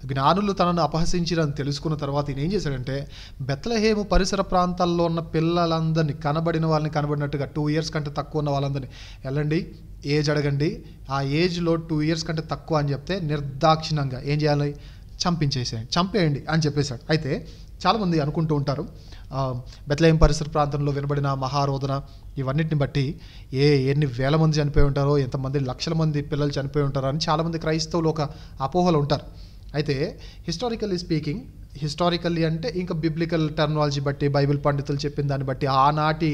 జ్ఞానులు తనను అపహసించారని తెలుసుకున్న తర్వాత ఈయన ఏం చేశాడంటే బెత్లెహేము పరిసర ప్రాంతాల్లో ఉన్న పిల్లలందరినీ, కనబడిన వాళ్ళని కనబడినట్టుగా 2 years కంటే తక్కువ ఉన్న వాళ్ళందరినీ వెళ్ళండి, ఏజ్ అడగండి, ఆ ఏజ్లో 2 years కంటే తక్కువ అని చెప్తే నిర్దాక్షిణ్యంగా ఏం చేయాలి? చంపేయండి అని చెప్పేశాడు. అయితే చాలామంది అనుకుంటూ ఉంటారు, బెత్లెహేం పరిసర ప్రాంతంలో వినబడిన మహారోదన ఇవన్నిటిని బట్టి ఎన్ని వేల మంది చనిపోయి ఉంటారో, ఎంతమంది లక్షల మంది పిల్లలు చనిపోయి ఉంటారో అని చాలామంది క్రైస్తవులు ఒక అపోహలు ఉంటారు. అయితే హిస్టారికల్లీ అంటే ఇంకా బిబ్లికల్ టెర్మినాలజీ బట్టి, బైబిల్ పండితులు చెప్పిన దాన్ని బట్టి, ఆనాటి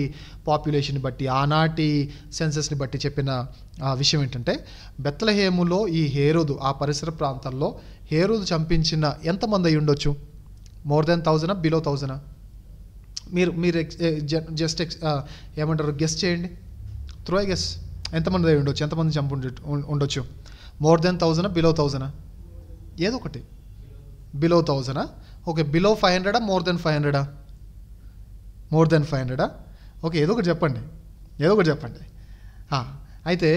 పాపులేషన్ బట్టి, ఆనాటి సెన్సస్ని బట్టి చెప్పిన విషయం ఏంటంటే, బెత్లెహేములో ఈ హేరోదు ఆ పరిసర ప్రాంతాల్లో హేరోదు చంపించిన ఎంతమంది అయి ఉండొచ్చు? More than 1000 below 1000? మీరు మీరు జస్ట్ ఏమంటారు, గెస్ చేయండి, త్రో గెస్. ఎంతమంది ఉండొచ్చు, ఎంతమంది ఉండొచ్చు? More than 1000 below 1000? ఏదో ఒకటి. Below 1000? Okay, below 500 more than 500? More than 500? Okay, ఏదో ఒకటి చెప్పండి, ఏదో ఒకటి చెప్పండి. అయితే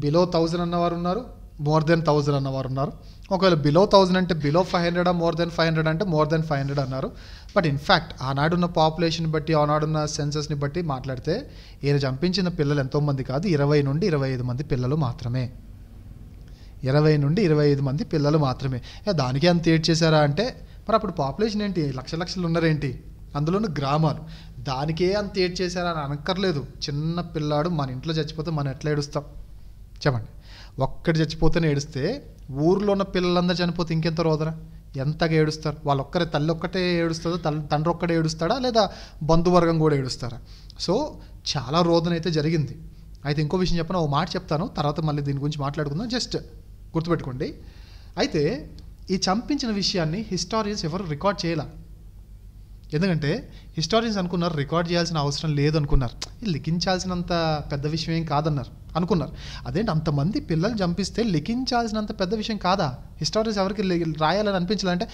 బిలో 1000 అన్నవారు ఉన్నారు, మోర్ దెన్ 1000 అన్నవారు ఉన్నారు. ఒకవేళ బిలో 1000 అంటే బిలో 500, మోర్ దెన్ 500 అంటే మోర్ దెన్ 500 అన్నారు. బట్ ఇన్ఫ్యాక్ట్ ఆనాడున్న పాపులేషన్ బట్టి, ఆనాడున్న సెన్సస్ని బట్టి మాట్లాడితే ఈయన చంపించిన పిల్లలు ఎంతోమంది కాదు, 20 నుండి 25 మంది పిల్లలు మాత్రమే. 20 నుండి 25 మంది పిల్లలు మాత్రమే. దానికే అంత ఏడ్ చేశారా అంటే మరి అప్పుడు పాపులేషన్ ఏంటి, లక్షలు ఉన్నారేంటి, అందులోనూ గ్రామాలు. దానికే అంత ఏడ్ చేశారా అని అనక్కర్లేదు. చిన్న పిల్లాడు మన ఇంట్లో చచ్చిపోతే మనం ఎట్లా ఏడుస్తాం చెప్పండి? ఒక్కటి చచ్చిపోతేనే ఏడుస్తే ఊర్లో ఉన్న పిల్లలందరూ చనిపోతే ఇంకెంత రోదరా, ఎంతగా ఏడుస్తారు? వాళ్ళొక్కరే, తల్లి ఒక్కటే ఏడుస్తుందో, తండ్రి ఒక్కడే ఏడుస్తాడా, లేదా బంధువర్గం కూడా ఏడుస్తారా? సో చాలా రోదన అయితే జరిగింది. అయితే ఇంకో విషయం చెప్పను, ఓ మాట చెప్తాను, తర్వాత మళ్ళీ దీని గురించి మాట్లాడుకుందాం. జస్ట్ గుర్తుపెట్టుకోండి. అయితే ఈ చంపించిన విషయాన్ని హిస్టారియన్స్ ఎవరు రికార్డ్ చేయాల. ఎందుకంటే హిస్టారియన్స్ అనుకున్నారు రికార్డ్ చేయాల్సిన అవసరం లేదు అనుకున్నారు, లిఖించాల్సినంత పెద్ద విషయం ఏం కాదన్నారు అనుకున్నారు. అదేంటి అంతమంది పిల్లలు చంపిస్తే లిఖించాల్సినంత పెద్ద విషయం కాదా? హిస్టారియన్స్ ఎవరికి రాయాలని అనిపించాలంటే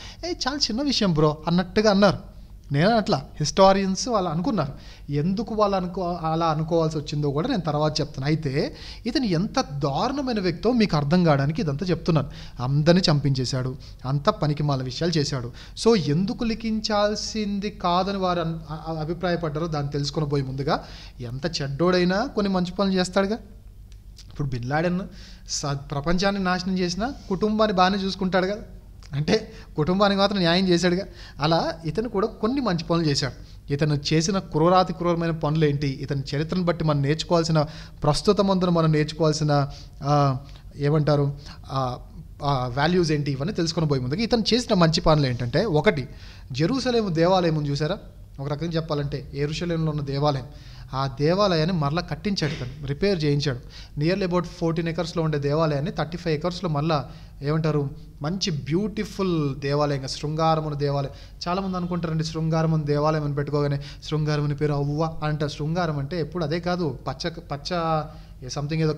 చాలా చిన్న విషయం బ్రో అన్నట్టుగా అన్నారు. నేను అట్లా హిస్టారియన్స్ వాళ్ళు అనుకున్నారు. ఎందుకు వాళ్ళు అలా అనుకోవాల్సి వచ్చిందో కూడా నేను తర్వాత చెప్తాను. అయితే ఇతను ఎంత దారుణమైన వ్యక్తో మీకు అర్థం కావడానికి ఇదంతా చెప్తున్నాను. అందరిని చంపించేశాడు, అంత పనికిమాల విషయాలు చేశాడు. సో ఎందుకు లిఖించాల్సింది కాదని వారు అభిప్రాయపడ్డారో దాన్ని తెలుసుకొని పోయి ముందుగా ఎంత చెడ్డోడైనా కొన్ని మంచి పనులు చేస్తాడుగా. ఇప్పుడు బిన్ లాడెన్ ప్రపంచాన్ని నాశనం చేసినా కుటుంబాన్ని బాగానే చూసుకుంటాడు కదా, అంటే కుటుంబానికి మాత్రం న్యాయం చేశాడుగా. అలా ఇతను కూడా కొన్ని మంచి పనులు చేశాడు. ఇతను చేసిన క్రూరమైన పనులు ఏంటి, ఇతని చరిత్రను బట్టి మనం నేర్చుకోవాల్సిన, ప్రస్తుతం అందులో మనం నేర్చుకోవాల్సిన ఏమంటారు వాల్యూస్ ఏంటి, ఇవన్నీ తెలుసుకొని పోయి ముందుగా ఇతను చేసిన మంచి పనులు ఏంటంటే, ఒకటి జెరూసలేము దేవాలయం చూసారా, ఒక రకంగా చెప్పాలంటే యెరూషలేములో ఉన్న దేవాలయం, ఆ దేవాలయాన్ని మరలా కట్టించాడు, ఇతను రిపేర్ చేయించాడు. నియర్లీ అబౌట్ 14 ఎకర్స్లో ఉండే దేవాలయాన్ని 35 ఎకర్స్లో మళ్ళీ ఏమంటారు మంచి బ్యూటిఫుల్ దేవాలయంగా, శృంగారమున దేవాలయం. చాలామంది అనుకుంటారండి శృంగారమున దేవాలయం అని పెట్టుకోగానే శృంగారముని పేరు అవ్వ అంటారు. శృంగారం అంటే ఎప్పుడు అదే కాదు, పచ్చ సంథింగ్ ఏదో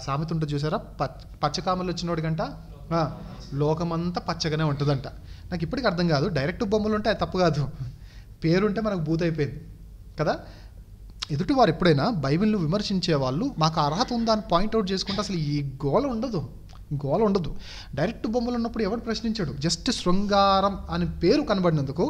సామెత ఉంటుంది చూసారా, పచ్చకామలు వచ్చినోడి గంట లోకమంతా పచ్చగానే ఉంటుందంట. నాకు ఇప్పటికీ అర్థం కాదు, డైరెక్ట్ బొమ్మలు ఉంటే అది తప్పు కాదు, పేరుంటే మనకు బూత్ అయిపోయింది కదా. ఎదుటి వారు ఎప్పుడైనా బైబిల్ను విమర్శించే వాళ్ళు మాకు అర్హత ఉందా అని పాయింట్అవుట్ చేసుకుంటే అసలు ఈ గోల ఉండదు. డైరెక్ట్ బొమ్మలు ఉన్నప్పుడు ఎవరు ప్రశ్నించాడు, జస్ట్ శృంగారం అని పేరు కనబడినందుకు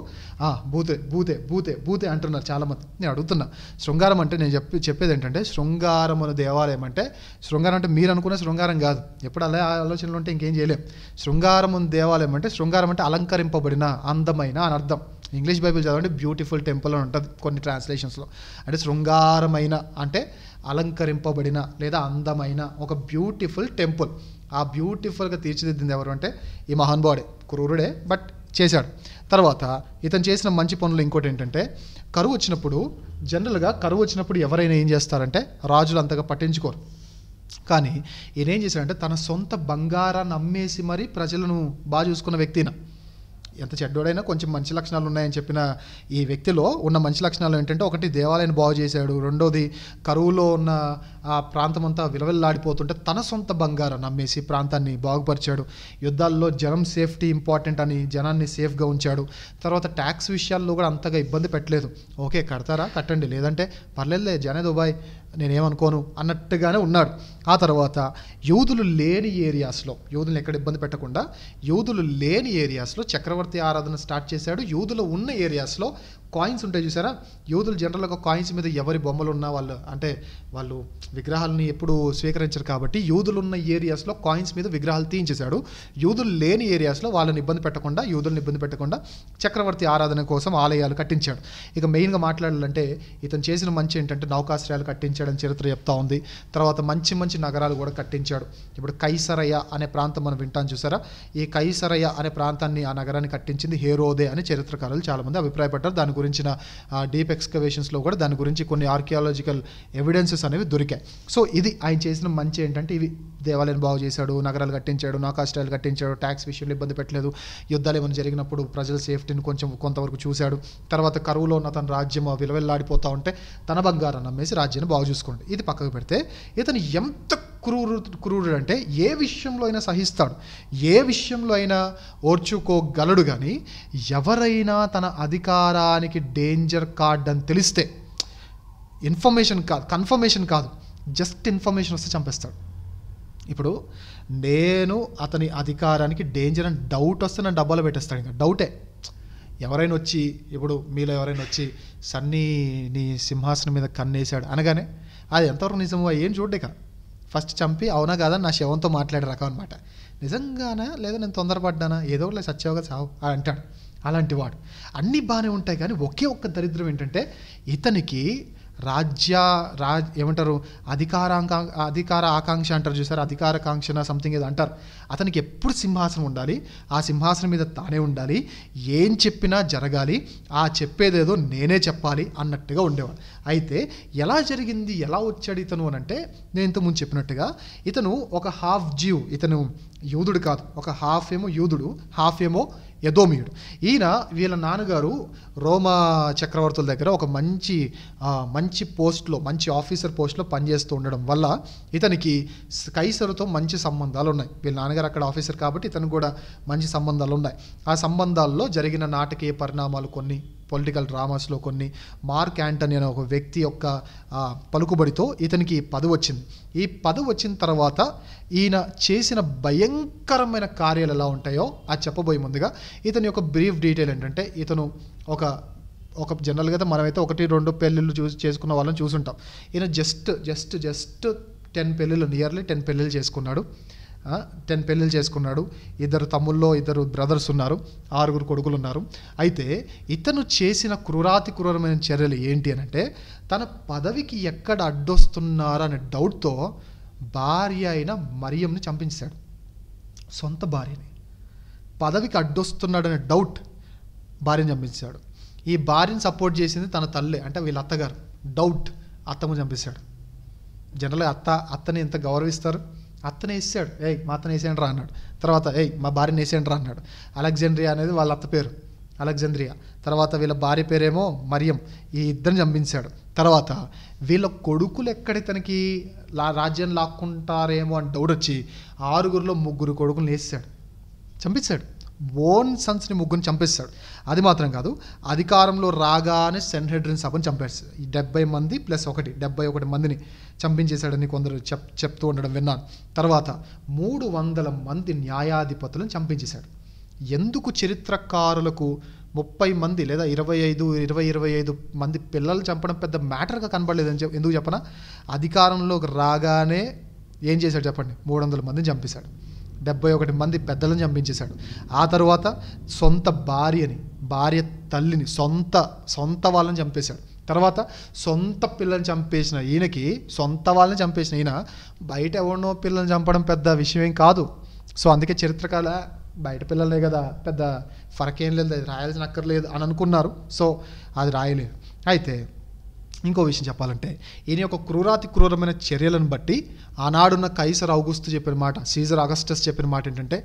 భూతే అంటున్నారు చాలామంది. నేను అడుగుతున్నా, శృంగారం అంటే నేను చెప్పేది ఏంటంటే, శృంగారం అనే దేవాలయం అంటే, శృంగారం అంటే మీరు అనుకునే శృంగారం కాదు, ఎప్పుడు అలా ఆలోచనలు ఉంటే ఇంకేం చేయలేం. శృంగారం అనే దేవాలయం అంటే, శృంగారం అంటే అలంకరింపబడిన, అందమైన అని అర్థం. ఇంగ్లీష్ బైబిల్ చదవండి, బ్యూటిఫుల్ టెంపుల్ అని ఉంటుంది కొన్ని ట్రాన్స్లేషన్స్లో. అంటే శృంగారమైన అంటే అలంకరింపబడిన లేదా అందమైన ఒక బ్యూటిఫుల్ టెంపుల్. ఆ బ్యూటిఫుల్గా తీర్చిదిద్దింది ఎవరు అంటే ఈ మహానుభావుడే, క్రూరుడే బట్ చేశాడు. తర్వాత ఇతను చేసిన మంచి పనులు ఇంకోటి ఏంటంటే, కరువు వచ్చినప్పుడు ఎవరైనా ఏం చేస్తారంటే, రాజులు అంతగా పట్టించుకోరు. కానీ ఈయన ఏం చేశాడంటే, తన సొంత బంగారాన్ని అమ్మేసి మరీ ప్రజలను బాగా చూసుకున్న వ్యక్తిన. ఎంత చెడ్డోడైనా కొంచెం మంచి లక్షణాలు ఉన్నాయని చెప్పిన ఈ వ్యక్తిలో ఉన్న మంచి లక్షణాలు ఏంటంటే, ఒకటి దేవాలయాన్ని బాగు చేశాడు, రెండోది కరువులో ఉన్న ఆ ప్రాంతం అంతా విలవిల్లాడిపోతుంటే తన సొంత బంగారాన్ని అమ్మేసి ప్రాంతాన్ని బాగుపరిచాడు. యుద్ధాల్లో జనం సేఫ్టీ ఇంపార్టెంట్ అని జనాన్ని సేఫ్గా ఉంచాడు. తర్వాత ట్యాక్స్ విషయాల్లో కూడా అంతగా ఇబ్బంది పెట్టలేదు. ఓకే కడతారా కట్టండి, లేదంటే పర్లేదులే జనే దుబాయ్ నేనేమనుకోను అన్నట్టుగానే ఉన్నాడు. ఆ తర్వాత యూదులు లేని ఏరియాస్లో, యూదులను ఎక్కడ ఇబ్బంది పెట్టకుండా యూదులు లేని ఏరియాస్లో చక్రవర్తి ఆరాధన స్టార్ట్ చేశాడు. యూదులు ఉన్న ఏరియాస్లో కాయిన్స్ ఉంటాయి చూసారా, యూదులు జనరల్గా కాయిన్స్ మీద ఎవరి బొమ్మలు ఉన్నా వాళ్ళు విగ్రహాలని ఎప్పుడు స్వీకరించరు కాబట్టి యూదులు ఉన్న ఏరియాస్లో కాయిన్స్ మీద విగ్రహాలు తీయించేశాడు. యూదులు లేని ఏరియాస్లో యూదుల్ని ఇబ్బంది పెట్టకుండా చక్రవర్తి ఆరాధన కోసం ఆలయాలు కట్టించాడు. ఇక మెయిన్గా మాట్లాడాలంటే ఇతను చేసిన మంచి ఏంటంటే నౌకాశ్రయాలు కట్టించాడని చరిత్ర చెప్తా ఉంది. తర్వాత మంచి మంచి నగరాలు కూడా కట్టించాడు. ఇప్పుడు కైసరయ అనే ప్రాంతం మనం వింటాం చూసారా, ఈ కైసరయ అనే ప్రాంతాన్ని, ఆ నగరాన్ని కట్టించింది హేరోదే అని చరిత్రకారులు చాలామంది అభిప్రాయపడ్డారు. దాని గురించిన డీప్ ఎక్స్కవేషన్స్లో కూడా దాని గురించి కొన్ని ఆర్కియాలజికల్ ఎవిడెన్సెస్ అనేవి దొరికాయి. సో ఇది ఆయన చేసిన మంచి ఏంటంటే ఇవి దేవాలయం బాగు చేశాడు, నగరాలు కట్టించాడు, నాకాస్ట్రాలు కట్టించాడు, ట్యాక్స్ విషయంలో ఇబ్బంది పెట్టలేదు, యుద్ధాలు ఏమైనా జరిగినప్పుడు ప్రజల సేఫ్టీని కొంతవరకు చూశాడు. తర్వాత కరువులో ఉన్న తన రాజ్యం విలువెల్లాడిపోతూ ఉంటే తన బంగారాన్ని అమ్మేసి రాజ్యాన్ని బాగు చూసుకోండి. ఇది పక్కకు పెడితే ఇతను ఎంత క్రూరుడు అంటే ఏ విషయంలో అయినా సహిస్తాడు, ఏ విషయంలో అయినా ఓర్చుకోగలడు. కానీ ఎవరైనా తన అధికారానికి డేంజర్ కార్డ్ అని తెలిస్తే ఇన్ఫర్మేషన్ కాదు, కన్ఫర్మేషన్ కాదు, జస్ట్ ఇన్ఫర్మేషన్ వస్తే చంపేస్తాడు. ఇప్పుడు నేను అతని అధికారానికి డేంజర్ అని డౌట్ వస్తే నన్ను డబ్బాలో పెట్టేస్తాడు. ఇంకా డౌటే. ఎవరైనా వచ్చి ఇప్పుడు మీలో ఎవరైనా వచ్చి సన్నీ నీ సింహాసనం మీద కన్నేశాడు అనగానే అది ఎంతవరకు నిజమో ఏం చూడ్డేక ఫస్ట్ చంపి అవునా కాదా నా శవంతో మాట్లాడే రకం అనమాట. నిజంగానా లేదా నేను తొందరపడ్డానా ఏదో ఒకటి సత్యవగా చావు అని అంటాడు. అలాంటి వాడు అన్నీ బాగానే ఉంటాయి. కానీ ఒకే ఒక్క దరిద్రం ఏంటంటే ఇతనికి ఏమంటారు అధికార ఆకాంక్ష అంటారు చూసారు, అధికారకాంక్షన సంథింగ్ ఏదో అంటారు. అతనికి ఎప్పుడు సింహాసనం ఉండాలి, ఆ సింహాసనం మీద తానే ఉండాలి, ఏం చెప్పినా జరగాలి, ఆ చెప్పేదేదో నేనే చెప్పాలి అన్నట్టుగా ఉండేవాడు. అయితే ఎలా జరిగింది, ఎలా వచ్చాడు ఇతను అని అంటే నేను ఇంతకుముందు చెప్పినట్టుగా ఇతను ఒక హాఫ్ జీవ్, ఇతను యూదుడు కాదు, ఒక హాఫ్ ఏమో యూదుడు, హాఫ్ ఏమో ఎదోమియుడు. ఈయన వీళ్ళ నాన్నగారు రోమా చక్రవర్తుల దగ్గర ఒక మంచి పోస్ట్లో, మంచి ఆఫీసర్ పోస్ట్లో పనిచేస్తూ ఉండడం వల్ల ఇతనికి కైసరుతో మంచి సంబంధాలు ఉన్నాయి. వీళ్ళ నాన్నగారు అక్కడ ఆఫీసర్ కాబట్టి ఇతనికి కూడా మంచి సంబంధాలు ఉన్నాయి. ఆ సంబంధాల్లో జరిగిన నాటకీయ పరిణామాలు కొన్ని, పొలిటికల్ డ్రామాస్లో కొన్ని, మార్క్ యాంటనీ అనే ఒక వ్యక్తి యొక్క పలుకుబడితో ఇతనికి పదవి వచ్చింది. ఈ పదవి వచ్చిన తర్వాత ఈయన చేసిన భయంకరమైన కార్యాలు ఎలా ఉంటాయో అది చెప్పబోయే ముందుగా ఇతని యొక్క బ్రీఫ్ డీటెయిల్ ఏంటంటే ఇతను ఒక జనరల్గా అయితే మనమైతే 1-2 పెళ్ళిళ్ళు చేసుకున్న వాళ్ళని చూసుంటాం. ఈయన జస్ట్ 10 పెళ్ళిళ్ళు, నియర్లీ 10 పెళ్ళిళ్ళు చేసుకున్నాడు. 10 పెళ్ళిళ్ళు చేసుకున్నాడు. 2 తమ్ముళ్ళు, 2 బ్రదర్స్ ఉన్నారు, 6 కొడుకులు ఉన్నారు. అయితే ఇతను చేసిన క్రూరమైన చర్యలు ఏంటి అని అంటే తన పదవికి ఎక్కడ అడ్డొస్తున్నారనే డౌట్తో భార్య అయిన మరియంని చంపించాడు. సొంత భార్యని పదవికి అడ్డొస్తున్నాడనే డౌట్ భార్యని చంపించాడు. ఈ భార్యని సపోర్ట్ చేసింది తన తల్లే, అంటే వీళ్ళ అత్తగారు. డౌట్ అత్తమ్మ చంపించాడు. జనరల్గా అత్తని ఎంత గౌరవిస్తారు, అత్తనే వేసాడు, మా అత్తని వేసేయండి రా అన్నాడు. తర్వాత మా భార్యని వేసేయండి రా అన్నాడు. అలెగ్జాండ్రియా అనేది వాళ్ళ అత్త పేరు, అలెగ్జాండ్రియా. తర్వాత వీళ్ళ భార్య పేరేమో మరియం. ఈ ఇద్దరిని చంపించాడు. తర్వాత వీళ్ళ కొడుకులు ఎక్కడితనికి రాజ్యాన్ని లాక్కుంటారేమో అని డౌట్ వచ్చి 6గురిలో 3 కొడుకులను వేసాడు, చంపించాడు. ఓన్ సన్స్ని 3 చంపేస్తాడు. అది మాత్రం కాదు, అధికారంలో రాగానే సెన్హెడ్రిన్ సభను చంపేస్తాడు. 70 మంది ప్లస్ 1, 71 మందిని చంపించేశాడని కొందరు చెప్తూ ఉండడం విన్నాను. తర్వాత 300 మంది న్యాయాధిపతులను చంపించేశాడు. ఎందుకు చరిత్రకారులకు 30 మంది లేదా 25 మంది పిల్లలు చంపడం పెద్ద మ్యాటర్గా కనబడలేదని ఎందుకు చెప్పనా? అధికారంలోకి రాగానే ఏం చేశాడు చెప్పండి, 300 మందిని చంపేశాడు. 71 మంది పెద్దలను చంపించేశాడు. ఆ తర్వాత సొంత భార్య తల్లిని, సొంత వాళ్ళని చంపేశాడు. తర్వాత సొంత పిల్లల్ని చంపేసిన ఈయనకి, సొంత వాళ్ళని చంపేసిన ఈయన బయట ఎవరినో పిల్లల్ని చంపడం పెద్ద విషయం ఏం కాదు. సో అందుకే చరిత్రకాల బయట పిల్లలే కదా, పెద్ద ఫరకేం లేదు, అది రాయాల్సిన అక్కర్లేదు అని అనుకున్నారు. సో అది రాయలేదు. అయితే ఇంకో విషయం చెప్పాలంటే ఈయన యొక్క క్రూరమైన చర్యలను బట్టి ఆనాడున్న కైసర్ ఔగుస్తు చెప్పిన మాట, సీజర్ అగస్టస్ చెప్పిన మాట ఏంటంటే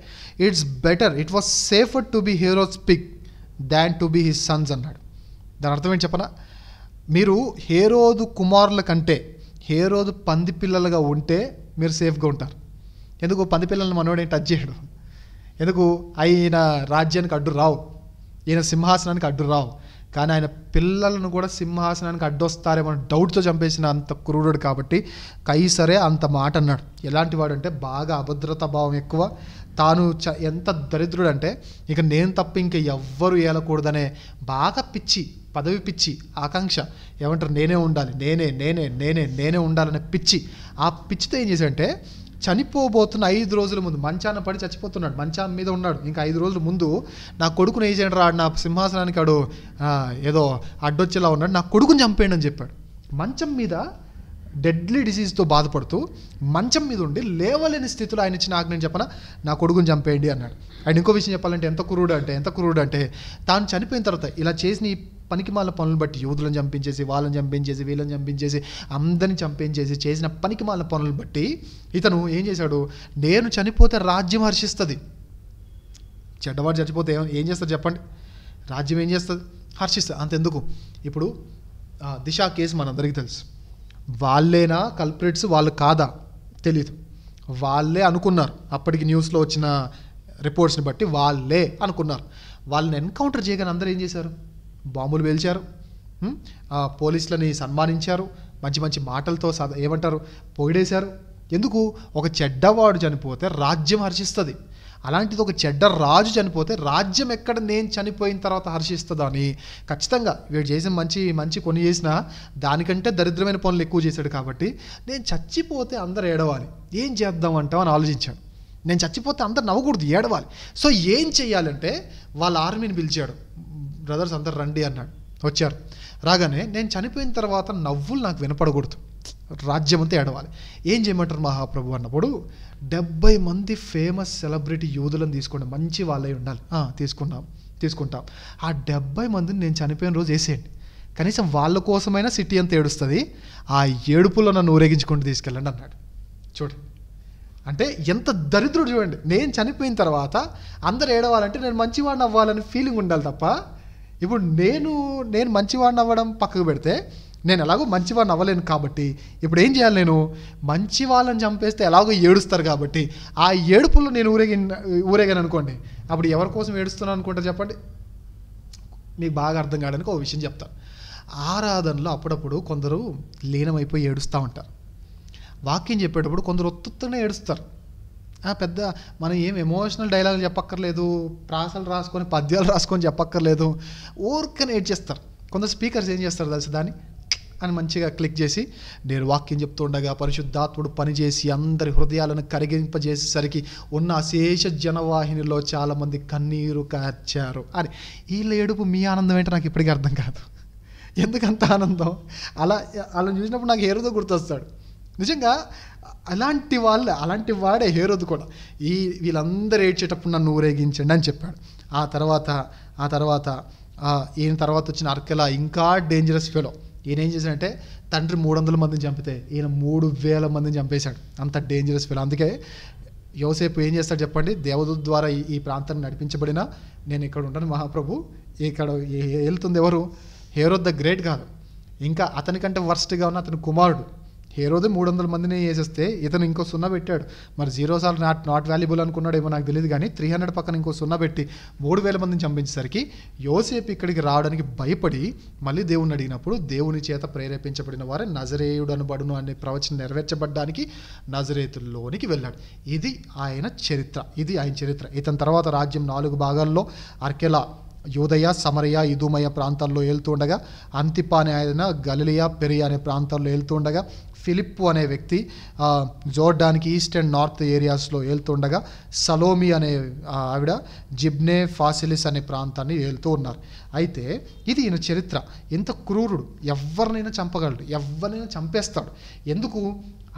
it was safer to be heroes Pig than to be his Sons అన్నాడు. దాని అర్థం ఏంటి చెప్పనా? మీరు హేరోదు కుమారుల కంటే హేరోదు పంది పిల్లలుగా ఉంటే మీరు సేఫ్గా ఉంటారు. ఎందుకు? పంది పిల్లల్ని మనోడేం టచ్ చేయడు. ఎందుకు? ఆయన రాజ్యానికి అడ్డు రావు, ఈయన సింహాసనానికి అడ్డు రావు. కానీ ఆయన పిల్లలను కూడా సింహాసనానికి అడ్డొస్తారేమో డౌట్తో చంపేసిన అంత క్రూరుడు కాబట్టి కైసరే అంత మాట అన్నాడు. ఎలాంటి వాడు అంటే బాగా అభద్రతా భావం ఎక్కువ, తాను ఎంత దరిద్రుడు అంటే ఇక నేను తప్ప ఇంకా ఎవ్వరు ఏలకూడదనే బాగా పదవి పిచ్చి, ఆకాంక్ష, ఏమంటారు నేనే ఉండాలి, నేనే ఉండాలనే పిచ్చి. ఆ పిచ్చితో ఏం చేశాడంటే చనిపోబోతున్న 5 రోజుల ముందు మంచాన పడి చచ్చిపోతున్నాడు, మంచాన మీద ఉన్నాడు. ఇంకా 5 రోజుల ముందు నా కొడుకుని ఏం చేయండి రా, నా సింహాసనానికి ఏదో అడ్డొచ్చేలా ఉన్నాడు, నా కొడుకుని చంపేయండి అని చెప్పాడు. మంచం మీద డెడ్లీ డిసీజ్తో బాధపడుతూ మంచం మీద ఉండి లేవలేని స్థితిలో ఆయన ఇచ్చిన ఆజ్ఞని చెప్పనా, నా కొడుకుని చంపేయండి అన్నాడు. అండ్ ఇంకో విషయం చెప్పాలంటే ఎంత క్రూరుడు అంటే తాను చనిపోయిన తర్వాత ఇలా చేసిన ఈ పనికిమాల పనులు బట్టి యూదులను చంపించేసి, వాళ్ళని చంపించేసి, వీళ్ళని చంపించేసి, అందరిని చంపించేసి చేసిన పనికిమాల పనులు బట్టి ఇతను ఏం చేశాడు, నేను చనిపోతే రాజ్యం హర్షిస్తుంది. చెడ్డవాడు చచ్చిపోతే ఏం చేస్తారు చెప్పండి? రాజ్యం ఏం చేస్తుంది? హర్షిస్తుంది. అంతెందుకు, ఇప్పుడు దిశ కేసు మనందరికీ తెలుసు. వాళ్ళేనా కల్ప్రిట్స్, వాళ్ళు కాదా తెలీదు. వాళ్ళే అనుకున్నారు, అప్పటికి న్యూస్లో వచ్చిన రిపోర్ట్స్ని బట్టి వాళ్ళే అనుకున్నారు. వాళ్ళని ఎన్కౌంటర్ చేయగానే అందరూ ఏం చేశారు? బాంబులు పేల్చారు, పోలీసులని సన్మానించారు, మంచి మంచి మాటలతో ఏమంటారు, పొగిడేశారు. ఎందుకు? ఒక చెడ్డవాడు చనిపోతే రాజ్యం హర్షిస్తుంది. అలాంటిది ఒక చెడ్డ రాజు చనిపోతే రాజ్యం ఎక్కడ నేను చనిపోయిన తర్వాత హర్షిస్తుందని ఖచ్చితంగా వీడు చేసిన మంచి కొన్ని చేసినా దానికంటే దరిద్రమైన పనులు ఎక్కువ చేశాడు. కాబట్టి నేను చచ్చిపోతే అందరు ఏడవాలి, ఏం చేద్దాం అంటాం అని ఆలోచించాడు. నేను చచ్చిపోతే అందరు నవ్వకూడదు, ఏడవాలి. సో ఏం చెయ్యాలంటే వాళ్ళ ఆర్మీని పిలిచాడు. బ్రదర్స్ అందరు రండి అన్నాడు. వచ్చారు. రాగానే నేను చనిపోయిన తర్వాత నవ్వులు నాకు వినపడకూడదు, రాజ్యం అంతా ఏడవాలి. ఏం చేయమంటారు మహాప్రభు అన్నప్పుడు 70 మంది ఫేమస్ సెలబ్రిటీ యూదులను తీసుకోండి, మంచి వాళ్ళే ఉండాలి. తీసుకుంటాం. ఆ 70 మందిని నేను చనిపోయిన రోజు వేసేయండి, కనీసం వాళ్ళ కోసమైనా సిటీ అంతా ఏడుస్తుంది, ఆ ఏడుపులో నన్ను ఊరేగించుకుంటూ తీసుకెళ్ళండి అన్నాడు. చూడండి, అంటే ఎంత దరిద్రుడు చూడండి. నేను చనిపోయిన తర్వాత అందరు ఏడవాలంటే నేను మంచివాడిని అవ్వాలని ఫీలింగ్ ఉండాలి తప్ప, ఇప్పుడు నేను మంచివాడిని అవ్వడం పక్కకు పెడితే, నేను ఎలాగో మంచివాడిని అవ్వలేను కాబట్టి ఇప్పుడు ఏం చేయాలి, నేను మంచి వాళ్ళని చంపేస్తే ఎలాగో ఏడుస్తారు కాబట్టి ఆ ఏడుపుల్లో నేను ఊరేగాను అనుకోండి, అప్పుడు ఎవరి కోసం ఏడుస్తున్నాను అనుకుంటారు చెప్పండి? మీకు బాగా అర్థం కావడానికి ఒక విషయం చెప్తాను. ఆరాధనలో అప్పుడప్పుడు కొందరు లీనమైపోయి ఏడుస్తూ ఉంటారు. వాక్యం చెప్పేటప్పుడు కొందరు ఒత్తునే ఏడుస్తారు. పెద్ద మనం ఏం ఎమోషనల్ డైలాగులు చెప్పక్కర్లేదు, ప్రాసలు రాసుకొని పద్యాలు రాసుకొని చెప్పక్కర్లేదు, ఊరికనే ఏడ్చేస్తారు. కొందరు స్పీకర్స్ ఏం చేస్తారు తెలుసు, దాన్ని అని మంచిగా క్లిక్ చేసి నేను వాక్యం చెప్తుండగా పరిశుద్ధాత్ముడు పనిచేసి అందరి హృదయాలను కరిగింపజేసేసరికి ఉన్న అశేష జనవాహినిలో చాలామంది కన్నీరు కార్చారు అని. వీళ్ళ ఏడుపు మీ ఆనందం ఏంటో నాకు ఇప్పటికీ అర్థం కాదు. ఎందుకంత ఆనందం? అలా చూసినప్పుడు నాకు హేరోదు గుర్తొస్తాడు. నిజంగా అలాంటి వాడే హేరోదు కూడా. వీళ్ళందరూ ఏడ్చేటప్పుడు నన్ను ఊరేగించండి అని చెప్పాడు. ఆ తర్వాత ఈయన తర్వాత వచ్చిన అర్కెలా ఇంకా డేంజరస్ ఫెలో. ఈయన ఏం చేశాడంటే తండ్రి 300 మందిని చంపితే ఈయన 3000 మందిని చంపేశాడు. అంత డేంజరస్ ఫెలో. అందుకే యోసేపు ఏం చేస్తాడు చెప్పండి? దేవదూత ద్వారా ఈ ప్రాంతాన్ని నడిపించబడినా నేను ఇక్కడ ఉంటాను మహాప్రభు, ఇక్కడ వెళ్తుంది ఎవరు? హేరోద్ ద గ్రేట్ కాదు, ఇంకా అతనికంటే వర్స్ట్గా ఉన్న అతని కుమారుడు. హేరోదే 300 మందిని వేసేస్తే ఇతను ఇంకో 0 పెట్టాడు. మరి 0 సార్లు నాట్ వాల్యుబుల్ అనుకున్నాడు ఏమో నాకు తెలియదు, కానీ 300 పక్కన ఇంకో 0 పెట్టి 3000 మందిని చంపించేసరికి యోసేపు ఇక్కడికి రావడానికి భయపడి మళ్ళీ దేవుని అడిగినప్పుడు దేవుని చేత ప్రేరేపించబడిన వారే నజరేయుడు అనబడును అనే ప్రవచనం నెరవేర్చబడ్డానికి నజరేతుల్లోనికి వెళ్ళాడు. ఇది ఆయన చరిత్ర. ఇతని తర్వాత రాజ్యం 4 భాగాల్లో అర్కెలా యూదయ, సమరయ, ఇదుమయ ప్రాంతాల్లో వెళ్తూ ఉండగా, అంతిపా అనే ఆయన గలిలియా, పెరియా అనే ప్రాంతాల్లో వెళ్తూ ఉండగా, ఫిలిప్పు అనే వ్యక్తి జోర్డాన్కి ఈస్ట్ అండ్ నార్త్ ఏరియాస్లో వెళ్తుండగా, సలోమి అనే ఆవిడ జిబ్నే ఫాసిలిస్ అనే ప్రాంతాన్ని వెళ్తూ ఉన్నారు. అయితే ఇది ఈయన చరిత్ర. ఎంత క్రూరుడు, ఎవరినైనా చంపగలడు, ఎవరినైనా చంపేస్తాడు. ఎందుకు?